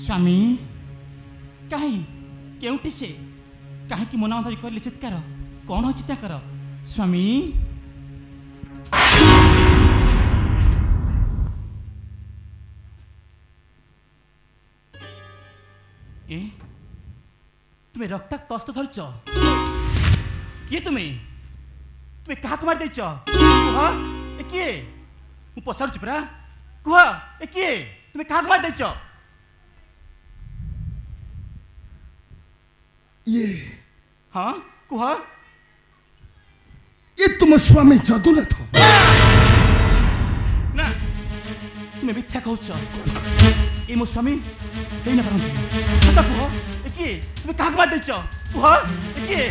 Speaker 5: स्वामी कहीं केउटी से कहीं मना धरी कर चित्कार कौन हो चित्कार स्वामी ए तुम्हें रक्ताक्त अस्त्र धरच किए तुम्हें क्या मार देच कह ए किए मु पचारुच परा कह ए किए तुम्हें क्या मार देच
Speaker 4: ये
Speaker 5: हाँ कह
Speaker 4: ये तुम स्वामी जदुनाथ
Speaker 5: ना तुम्हें मिथ्या कहूच ये मो स्वामी हे ना पारंती कह ए किए तुम्हें क्या मार देच कह ए किए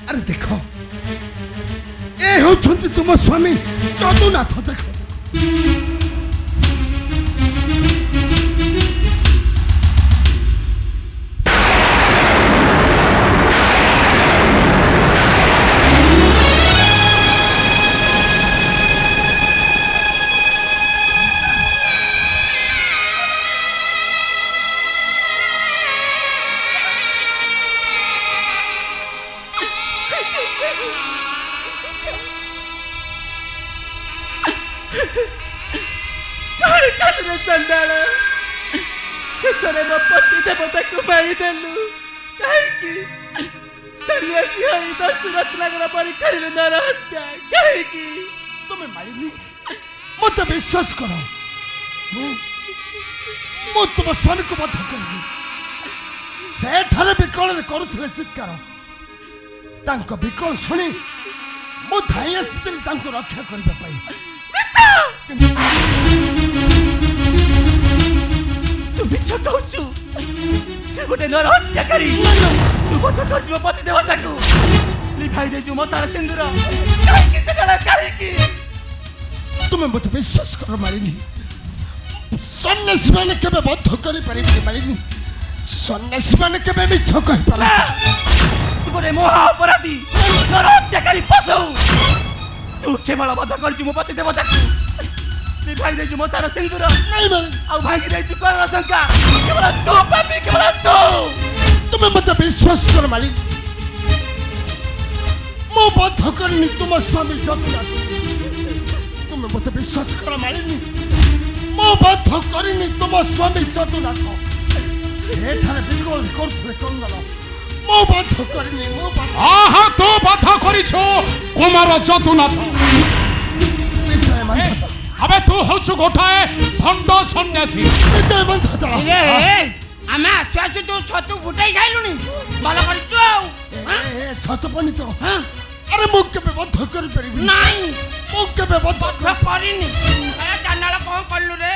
Speaker 4: अरे देखो ए होछंती तुम स्वामी जदुनाथ देखो
Speaker 5: चंडाल शेष में मो पति देवता को मारिदेलु कहीं सन्यासी हई दशरथ नगर पर करिलु नर हत्या कहीं
Speaker 4: तुम मारिनी मत विश्वास कर मु तुम स्वामी को बध करी से ठारे विकल करुले चित्कार तांको विकल शुणी मु धाई आसी तांको रक्षा करने
Speaker 5: तू मिछ कहूचु तू गोटे नर हत्याकारी तू कथा करजु पति देवता को लिखाई देजु मतार सिंदूर काहे जगला काहे
Speaker 4: तुम मत विश्वास कर मारिनी सन्यासी माने केबे बद्ध करि परिबे मारिनी सन्यासी माने केबे मिछ कहि पाला
Speaker 5: तू गोटे महा अपराधी नर हत्याकारी पशु तू केवल बद्ध करजु मो पति देवता को भाई दे जुमो तारा सिंदूर
Speaker 4: नहीं मारे
Speaker 5: अब भाई दे चुका रसंका केवल तू पापी केवल तू
Speaker 4: तुम्हें मत विश्वास कर माली मो बद्ध करनी तुम स्वामी जगन्नाथ तुम्हें मत विश्वास कर मालिनी मो बद्ध करनी तुम स्वामी जगन्नाथ सेठारे बिल्कुल करथले कंगल मो बद्ध करनी मो बद्ध
Speaker 3: आहा तो बद्ध करिछो कुमार जगन्नाथ
Speaker 4: विजय मानता
Speaker 3: अबे तू होछु गोठाए भंड सन्यासी
Speaker 4: विजय मानता
Speaker 2: ए आमे आछु तू छतु फुटाई साइलुनी भलो करछु
Speaker 4: ए छतु पनि तो अरे मु केबे बद्ध करि परिबि
Speaker 2: नहीं
Speaker 4: मु केबे बद्ध
Speaker 2: करिनी ए चंडाल कोन करलु रे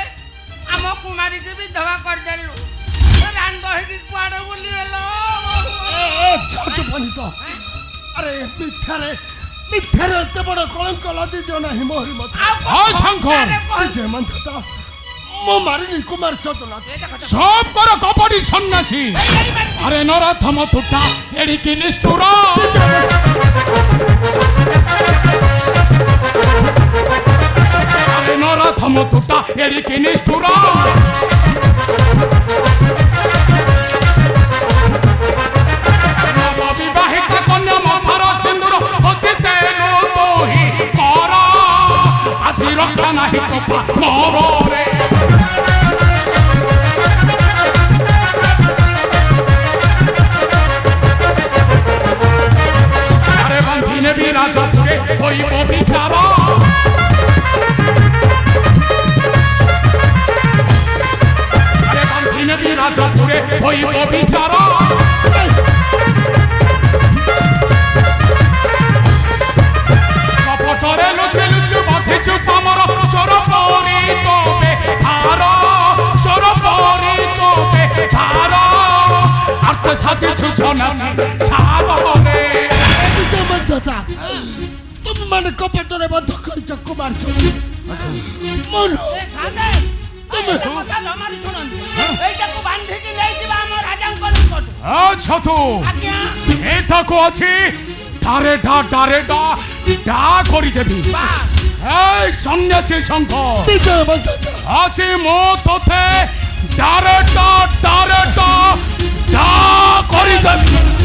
Speaker 2: आम कुमारी के भी धवा कर देलु रान बहे की कुआडे बोली हेलो
Speaker 4: ए छतु पनि तो अरे मिथ्यारे एते बड़ कलंक लादी जो नाही मोहरी मत
Speaker 3: हां शंकर
Speaker 4: विजय मानता मो मारिनी कुमार जगन्नाथ
Speaker 3: सब कर कपटी सन्यासी अरे नराधम तुटा एडी की निष्ठुरा प्रथम तुटा एड़िकी निष्ठुर नवविवाहिता कन्या मथार सिंदूर बचिते तो ही कर आसी रक्षा नहीं तो मोर रे अरे बंधीने भी राजपुरे कोई विचार राजपुरे होइब विचार कपटरे लुचि लुचि बधिचु तमर चोर परी तोबे भार चोर परी तोबे भार अर्थ साजिछु सोनासी सागरे
Speaker 4: विजयमंतता तुम माने कपटरे बंध कर कुमार चोरी मन
Speaker 3: छतु एटाको अछि डारेडा डारेडा डा करि देबी ए सन्यासी संघ अछि मो तोते डारेडा डारेडा डा करि देबी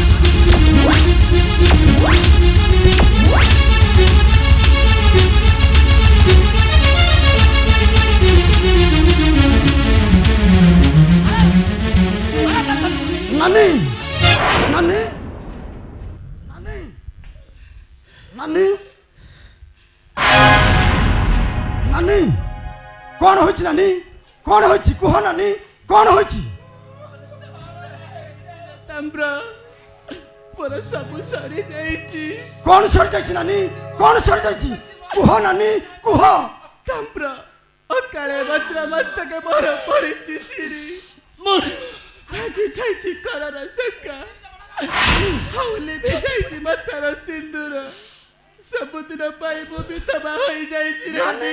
Speaker 4: नानी नानी नानी नानी नानी कौन होची नानी कौन होची कुह नानी कौन होची
Speaker 5: ताम्रा पर सब सरी जाईची
Speaker 4: कौन सरी जाईची नानी कौन सरी जाईची कुह नानी कुह
Speaker 5: ताम्रा अकाले बचरा मस्तके मोर पड़ीची छिरी भागी जाईची करर संका हौले भी जाईची मतार सिंदूर सबुदिन पाई मो भी तबा होई जाईची रे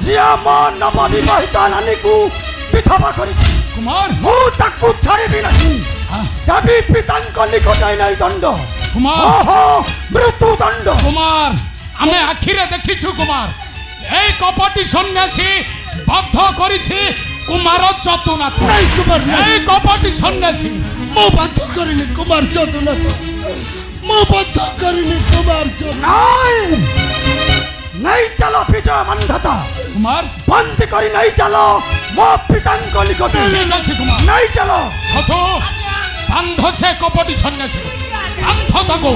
Speaker 4: जिया मां नवविवाहिता नानी को पिठावा करिछि
Speaker 3: कुमार
Speaker 4: मु ताकू छाड़िबि नाही तभी पितांक निकट नाही दंड
Speaker 3: कुमार
Speaker 4: ओहो मृत्यु दंड
Speaker 3: कुमार आमे आखिरे देखिछु कुमार এই কপটি সন্ন্যাসী বদ্ধ করিছি কুমার চতুনাথ
Speaker 4: नहीं कुमार
Speaker 3: এই কপটি সন্ন্যাসী
Speaker 4: मु बद्ध करिनि कुमार चतुनाथ मु बद्ध करिनि कुमार चतुनाथ नहीं चलो विजय मंदता
Speaker 3: कुमार
Speaker 4: बंद करी नहीं चलो मो पितांक निकट
Speaker 3: ঠিক আছে কুমার
Speaker 4: नहीं चलो
Speaker 3: ছতো বান্ধ সে কপটি সন্ন্যাসী বান্ধ তাকো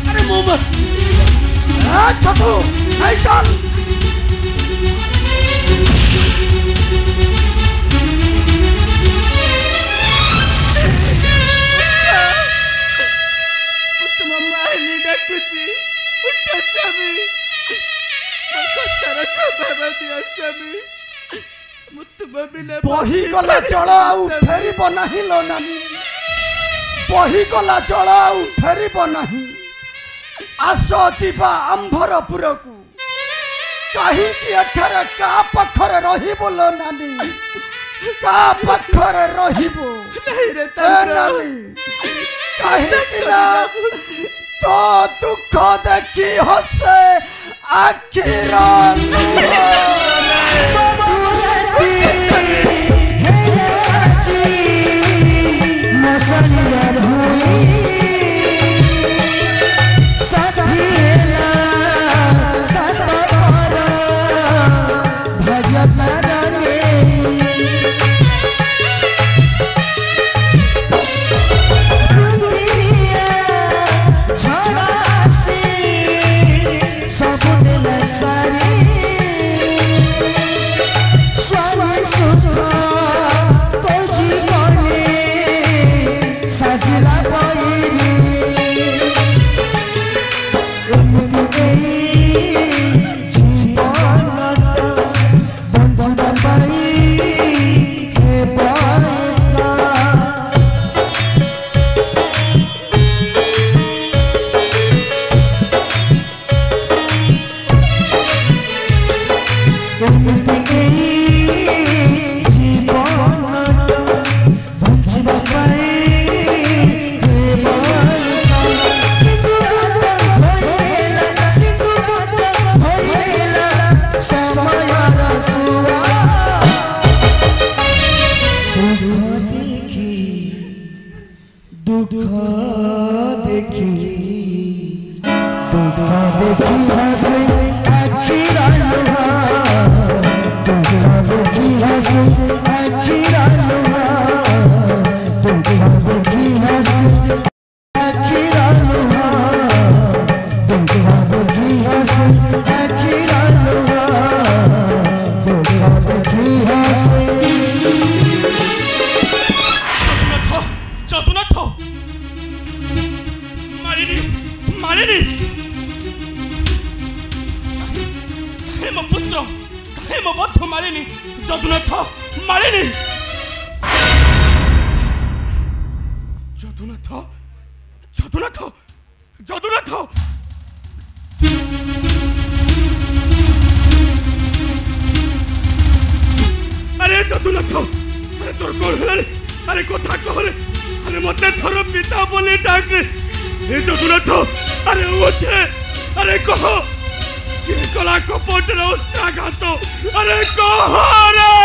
Speaker 4: अरे मोहम्मद छतु नहीं चल बही गला चल आउ फेरिब नाही लो नानी बही गला चल आउ फेरिब नाही आस जीवा आंभरपुर को कहीं एठारे का पखरे रहिबो लो नानी का पखरे रहिबो
Speaker 5: नहीं रे
Speaker 4: नानी कहीं ना तो दुख देखी हसे आखिर
Speaker 6: दुख देखी हंसे आखिरा लुहा दुख देखी हंसे आखिरा लुहा दुख देखी हंसे आखिरा लुहा दुख देखी हंसे आखिरा लुहा दुख देखी हंसे
Speaker 3: যদুনাথ মারিনি হে মো পুত্র হে মো বন্ধু মারিনি যদুনাথ মারিনি যদুনাথ যদুনাথ যদুনাথ আরে যদুনাথ আরে তোর কোন হলে আরে কথা কহরে আরে মতে ধর পিতা বলে ডাক রে যদুনাথ আরে ওঠে আরে কহ কে কলা কপট রস্ত্রাঘাত আরে কহ রে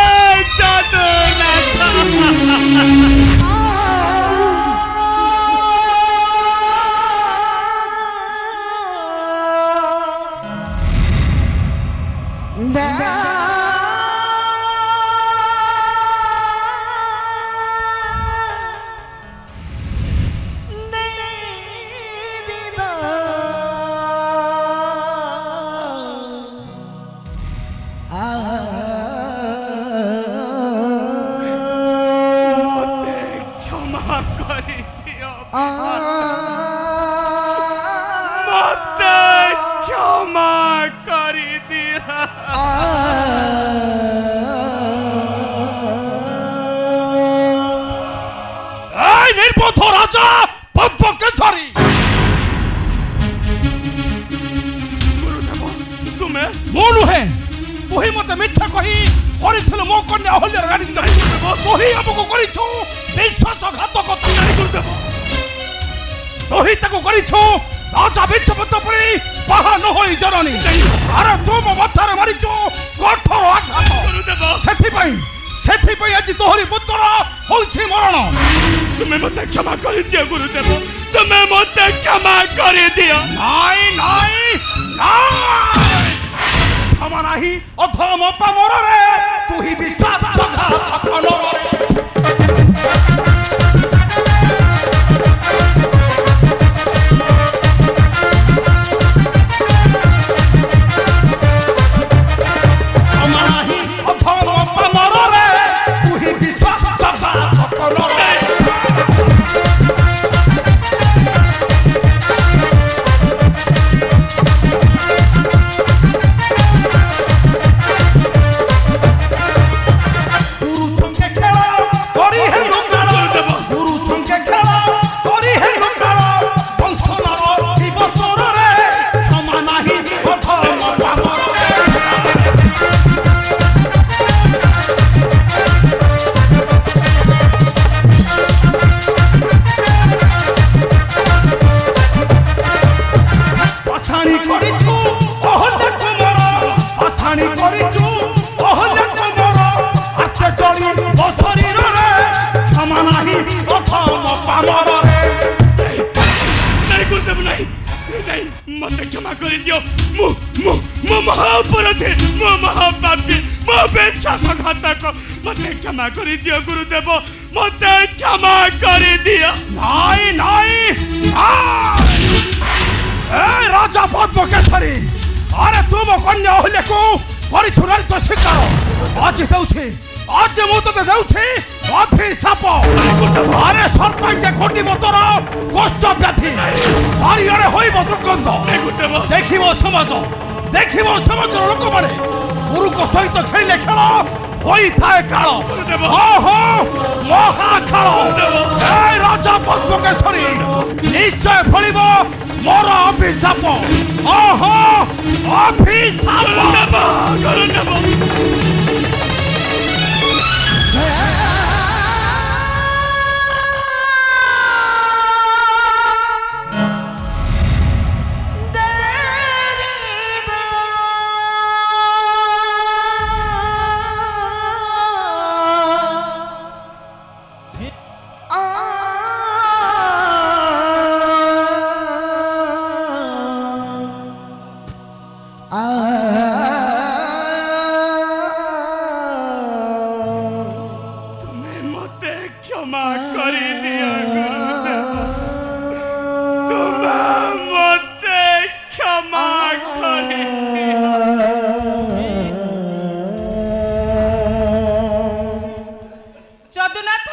Speaker 5: যদুনাথ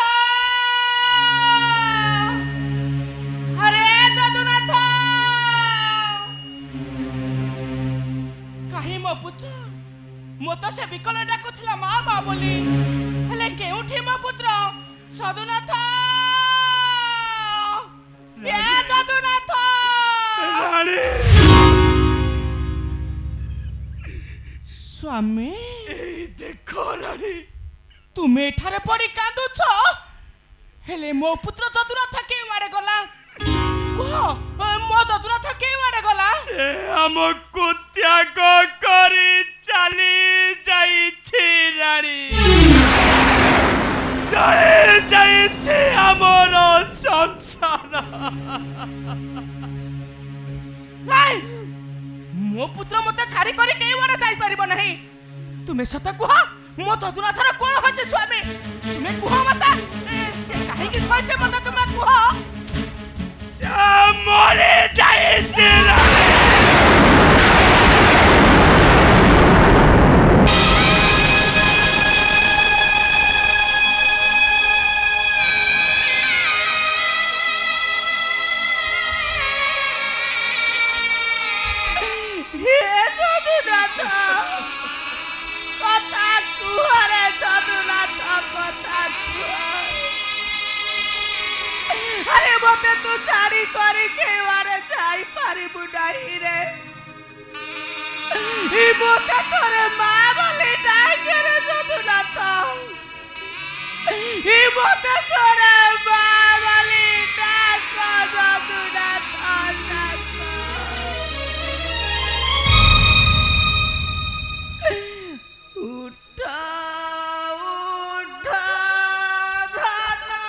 Speaker 5: আরে যদুনাথ কাহি মো পুত্র মো তো সে বিকল ডাকুଥିଲା মা মা বলি হেলে কেউঠি মো পুত্র যদুনাথ এ যদুনাথ
Speaker 3: রানী
Speaker 5: স্বামী
Speaker 3: এই দেখো রানী
Speaker 5: তুমি এঠারে পড়ি কাঁদুছ হেলে মো পুত্র যদুনাথ কেউ আড়ে গলা কুহ মো যদুনাথ কেউ আড়ে গলা
Speaker 3: সে আমাকে ত্যাগ করে চালি যাইছে রানী চলে যাইছে আমার সংসার
Speaker 5: নাই মো পুত্র মতে ছাড়ি করে কেউ আড়ে যাই পারিব নাই তুমি সত কুহ মো যদুনাথর কোন হচ্ছে স্বামী তুমি কুহ মাতা সে কাহিকি সইছে মতে তুমি কুহ
Speaker 3: মরে যাইছে
Speaker 5: হে যদুনাথ কথা কুহরে যদুনাথ কথা কুহ আরে মতে তু ছাড়ি করি কেউয়ারে যাই পারিবু নাই রে ই মতে তোরে মা বলি ডাকে রে যদুনাথ ই মতে তোরে মা বলি ডাক যদুনাথ ডাক উঠা উঠা ধানা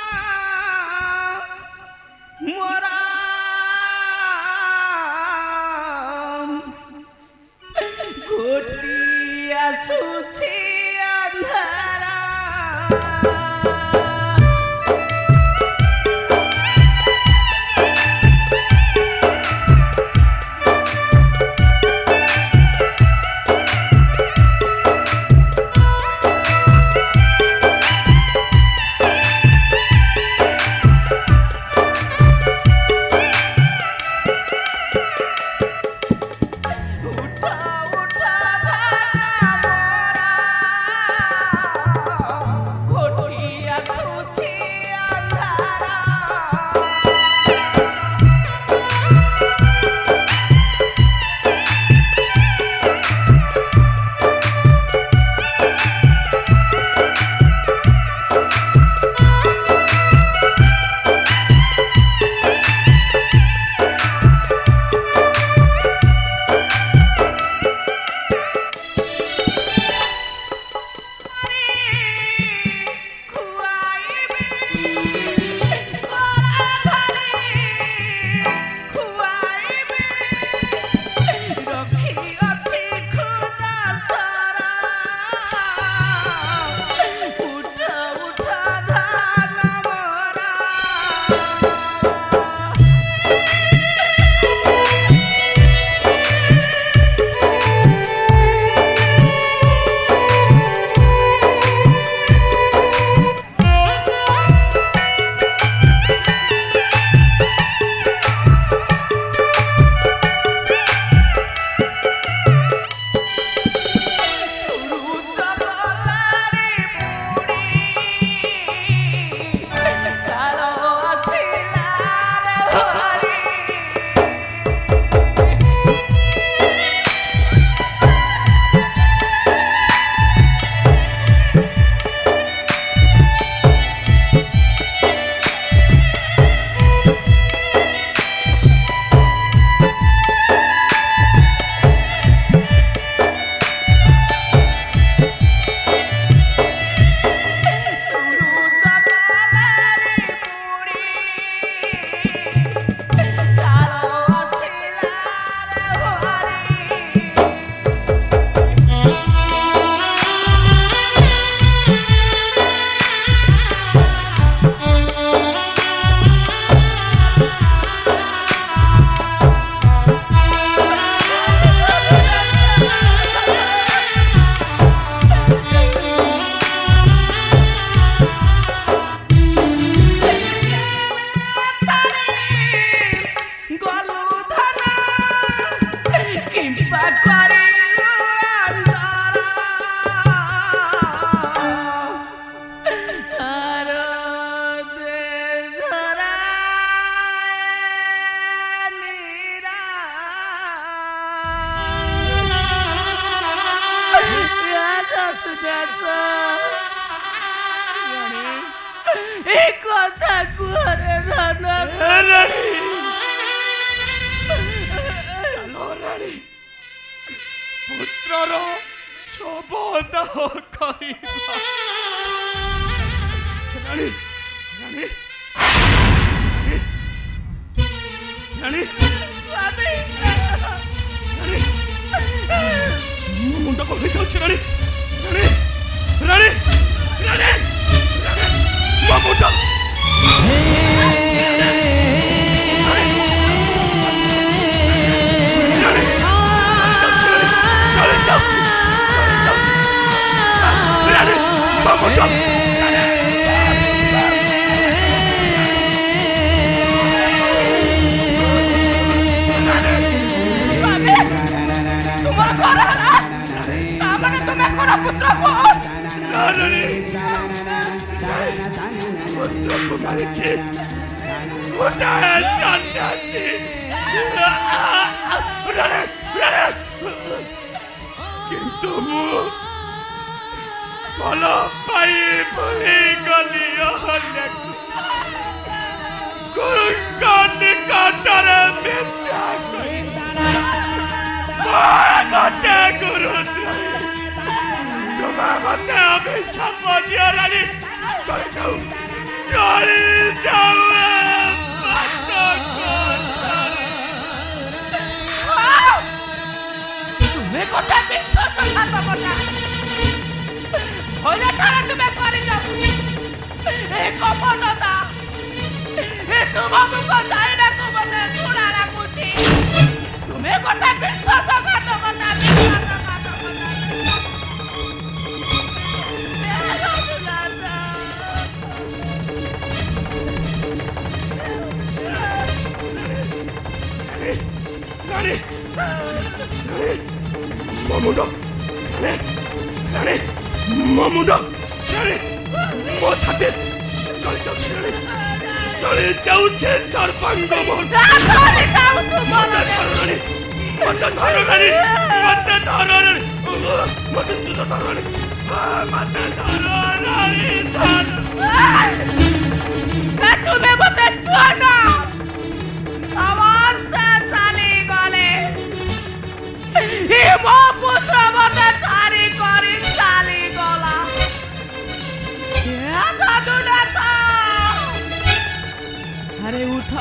Speaker 5: মোরা ঘুটি আসুছি আন্ধারা अरे राना
Speaker 3: रानी चलो रानी पुत्रर शबदाह करिबा रानी रानी रानी रानी मुंडा को भेजो रानी रानी रानी रानी मुंडा কিন্তু ভাল পাই ভুলি গলি নিকটরে বেচা গতে গুরু তোমার মতে আমি সম্পদীয় রানী চলে যাও চলে যাও
Speaker 1: তুমি কোটা বিশ্বাস করতে না হইলে তারা তুমি করে যাও এই কপটতা এই তোমাকে যায় না কোমতে ছুড়া রাখুছি তুমি কোটা বিশ্বাস করতে না
Speaker 3: রানী মামুদা রানী মামুদা রানী ମୋ ଛାତି ଚଳି ଯାଉଛି ରାଣୀ ଚଳି ଯାଉଛି ସର୍ବାଙ୍ଗ ମତେ ଧର ରାଣୀ ମତେ ଧର ରାଣୀ ମତେ ତୁତ ଧର ରାଣୀ ମତେ ଧର ରାଣୀ
Speaker 1: তুমি মতে ছুঁ না ସମସ୍ତେ ଚାଲିଗଲେ ମୋ ପୁତ୍ର ମତେ ଛାଡ଼ି କରି ଚାଲିଗଲା ସାଧୁନାଥ ଆରେ ଉଠ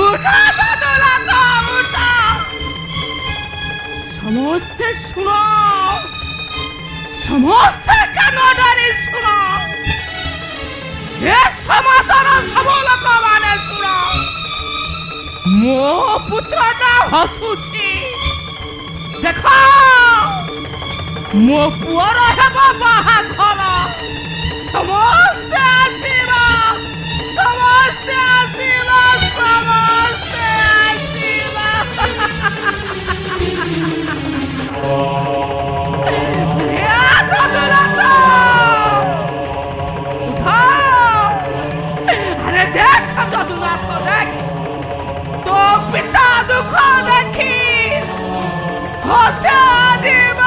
Speaker 1: ଉଠ ସାଧୁନାଥ ଉଠ ସମସ୍ତେ ଶୁଣ ସମସ୍ତେ କାନ ଧରି ଶୁଣ ଏ ସମାଜର ସବୁ ଲୋକମାନେ ଶୁଣ ମୋ ପୁତ୍ରଟା ହସୁଛି ଦେଖ ମୋ ପୁଅର ହେବ ବାହାଘର ସମସ୍ତେ ଆସିବ ସମସ୍ତେ ଆସିବ ସମସ୍ତେ ଆସିବ আরে দেখ যদুনাথ দেখ তো পিতা দুঃখ দেখি হসে দিব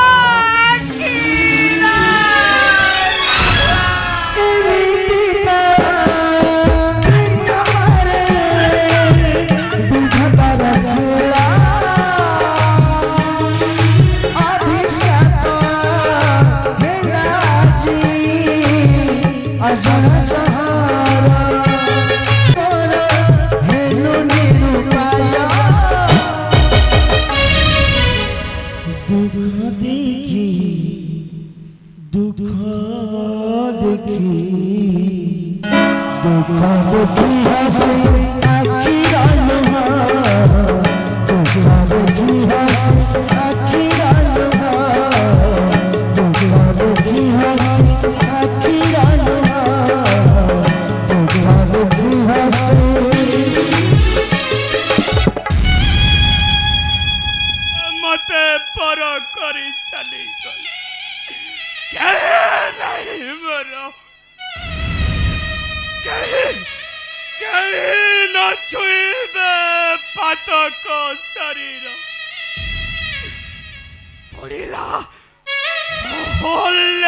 Speaker 3: ଫୁଲ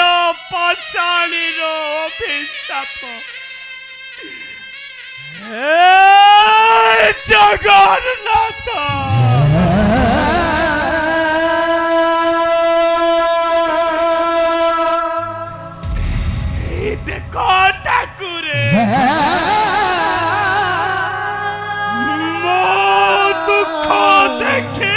Speaker 3: ପାଷାଣୀର ଅଭିଶାପ ଜଗନ୍ନାଥ ଦେଖ ଠାକୁରେ ମୋ ଦୁଃଖ ଦେଖେ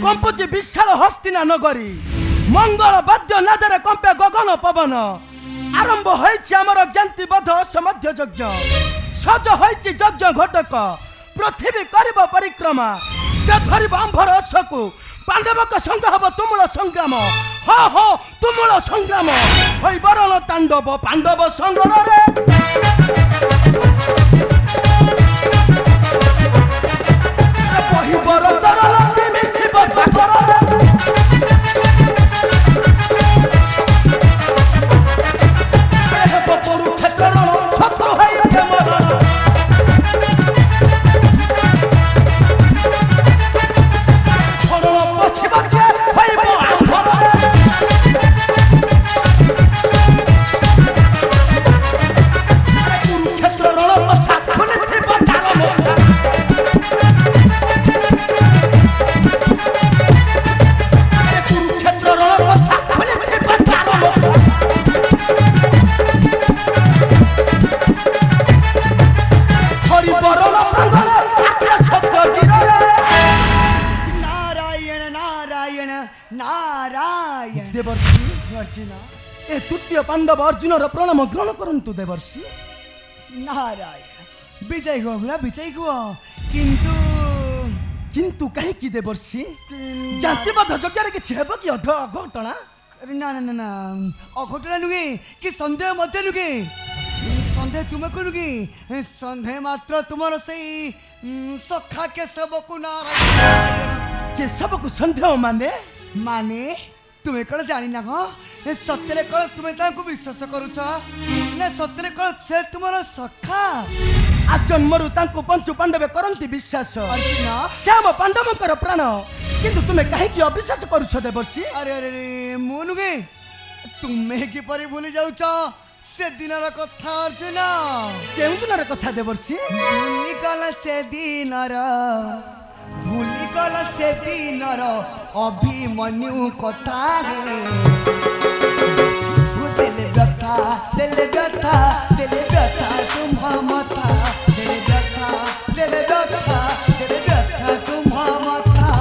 Speaker 5: कंपुची विशाल हस्तिना नगरी मंगल वाद्य नादरे कंपे गगन पवन आरंभ होइछि हमर जंती बध समध्य यज्ञ सज होइछि यज्ञ घटक पृथ्वी करिब परिक्रमा जे धरिब अंभर अशकु पांडवक संग हब तुमुल संग्राम हो हो तुमुल संग्राम होई बरण तांडव पांडव संगर रे बर तरल शिव सागर कुरुक्षेत्र शत्रु ए तृतीय पांडव अर्जुन प्रणाम ग्रहण करंतु देवर्षि
Speaker 2: नारायण विजय हुआ विजय हुआ किंतु
Speaker 5: किंतु कहीं की देवर्षि जातिबद्ध जगह कि हेब कि अघटना
Speaker 2: ना ना ना ना अघटना नुहे कि संदेह मध्य नुहे संदेह तुमको नुहे संदेह मात्र तुमर सही सखा केशव को नारायण
Speaker 5: केशव को संदेह माने
Speaker 2: माने तुम्हें कौन जानी ना कौन सत्य कौन तुम्हें ताको विश्वास करुच ना सत्य कौन से तुम्हारा सखा
Speaker 5: आ जन्मरु ताको पंचु पांडव करंती विश्वास
Speaker 2: अर्जुन
Speaker 5: श्याम पांडवकर प्राण किंतु तुम्हें काहे की अविश्वास करुछ देवर्षि
Speaker 2: अरे अरे मोनुगे तुम्हें कि परि भूली जाउछ से दिनर कथा अर्जुन
Speaker 5: केउ दिनर कथा देवर्षि
Speaker 2: भूली गला से दिनर अभिमन्यु कथा रे दिल व्यथा तुम मथा दिल व्यथा तुम मथा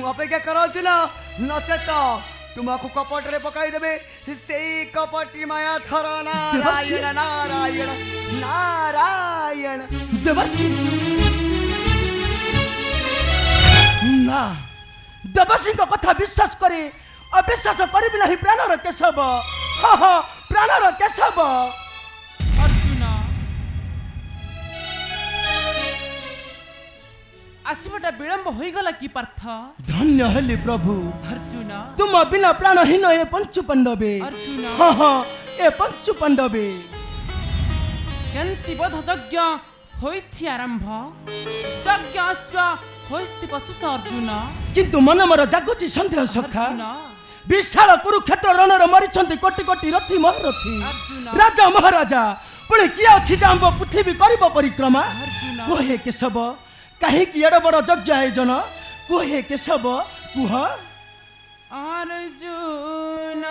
Speaker 7: अपेक्षा कर नचेत तुमको कपट रे पकाई देबे से कपटी माया थर नारायण नारायण नारायण
Speaker 5: देवसी ना देवसी को कथा विश्वास करे अविश्वास करिबि नाही प्राणर केशव हा हा प्राणर केशव
Speaker 1: अर्जुन आसबाटा विलंब होईगला कि पार्थ
Speaker 5: धन्य हेली प्रभु
Speaker 1: अर्जुन
Speaker 5: तुम बिना प्राणहीन ए पंचु पांडवे
Speaker 1: अर्जुन
Speaker 5: हाँ हाँ ए पंचु पांडवे
Speaker 1: केंति बोध यज्ञ होइछि आरंभ यज्ञ अश्व होइछि पशुत अर्जुन
Speaker 5: किंतु मन मोर जागुची संदेह सखा
Speaker 1: अर्जुन
Speaker 5: विशाल कुरुक्षेत्र रणर मरिछंती कोटि कोटि रथी महारथी
Speaker 1: अर्जुन
Speaker 5: राजा महाराजा पुणे किए अछि जाम्ब पृथ्वी करिब परिक्रमा
Speaker 1: अर्जुन
Speaker 5: कोहे केशव काहे कि एड बड़ यज्ञ आयोजन कोहे केशव कुह
Speaker 1: अर्जुन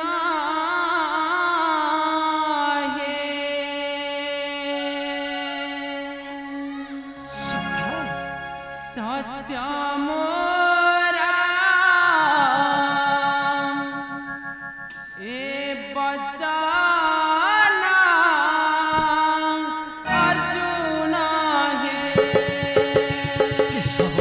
Speaker 1: हे सत्य मोरा ए बचन अर्जुन हे
Speaker 5: केशव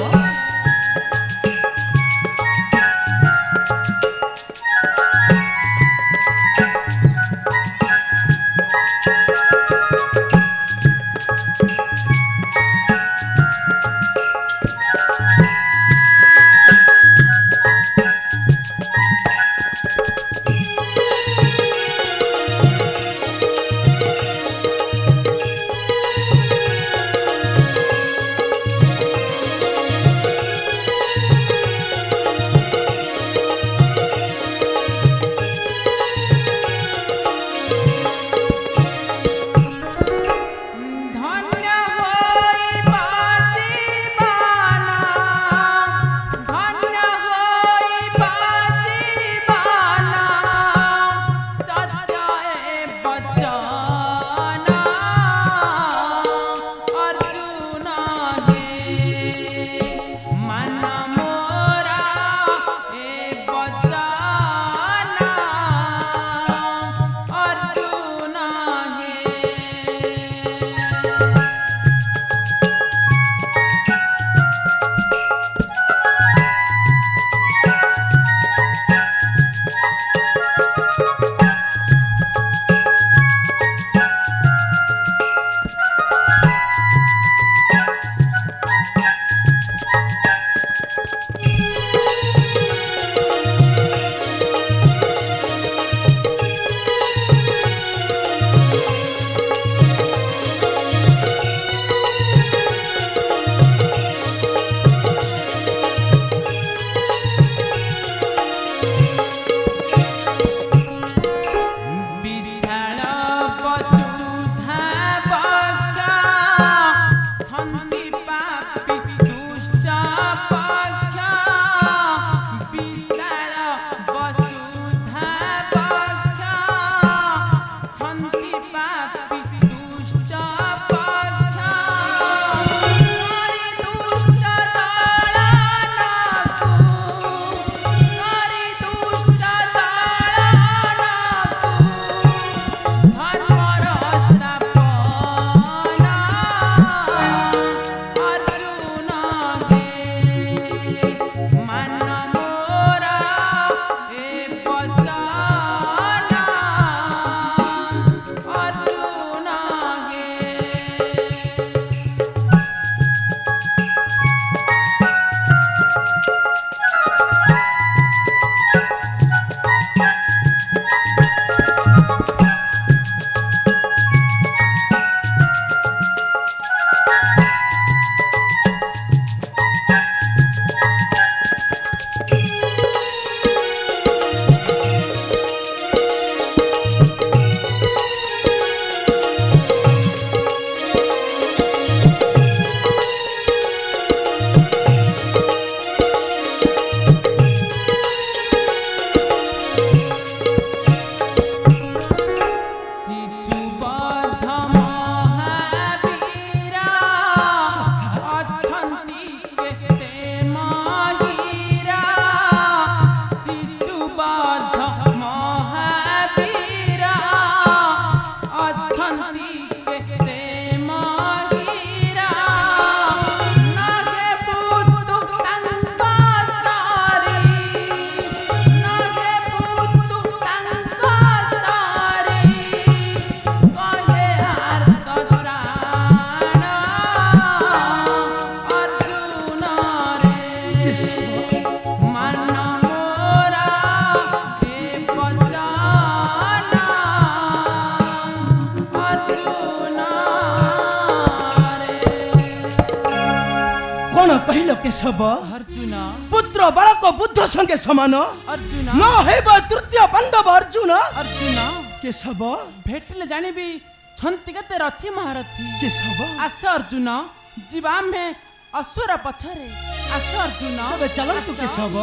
Speaker 8: केशव
Speaker 5: अर्जुन
Speaker 8: पुत्र बालक बुद्ध संगे समान
Speaker 5: अर्जुन
Speaker 8: न हेब तृतीय पांडव अर्जुन
Speaker 5: अर्जुन
Speaker 8: केशव
Speaker 5: भेटिले जानिबी छन्ति केते रथी महारथी
Speaker 8: केशव
Speaker 5: आस अर्जुन जीवा में असुर पछरे आस अर्जुन
Speaker 8: तबे चल तू
Speaker 5: आस।
Speaker 8: केशव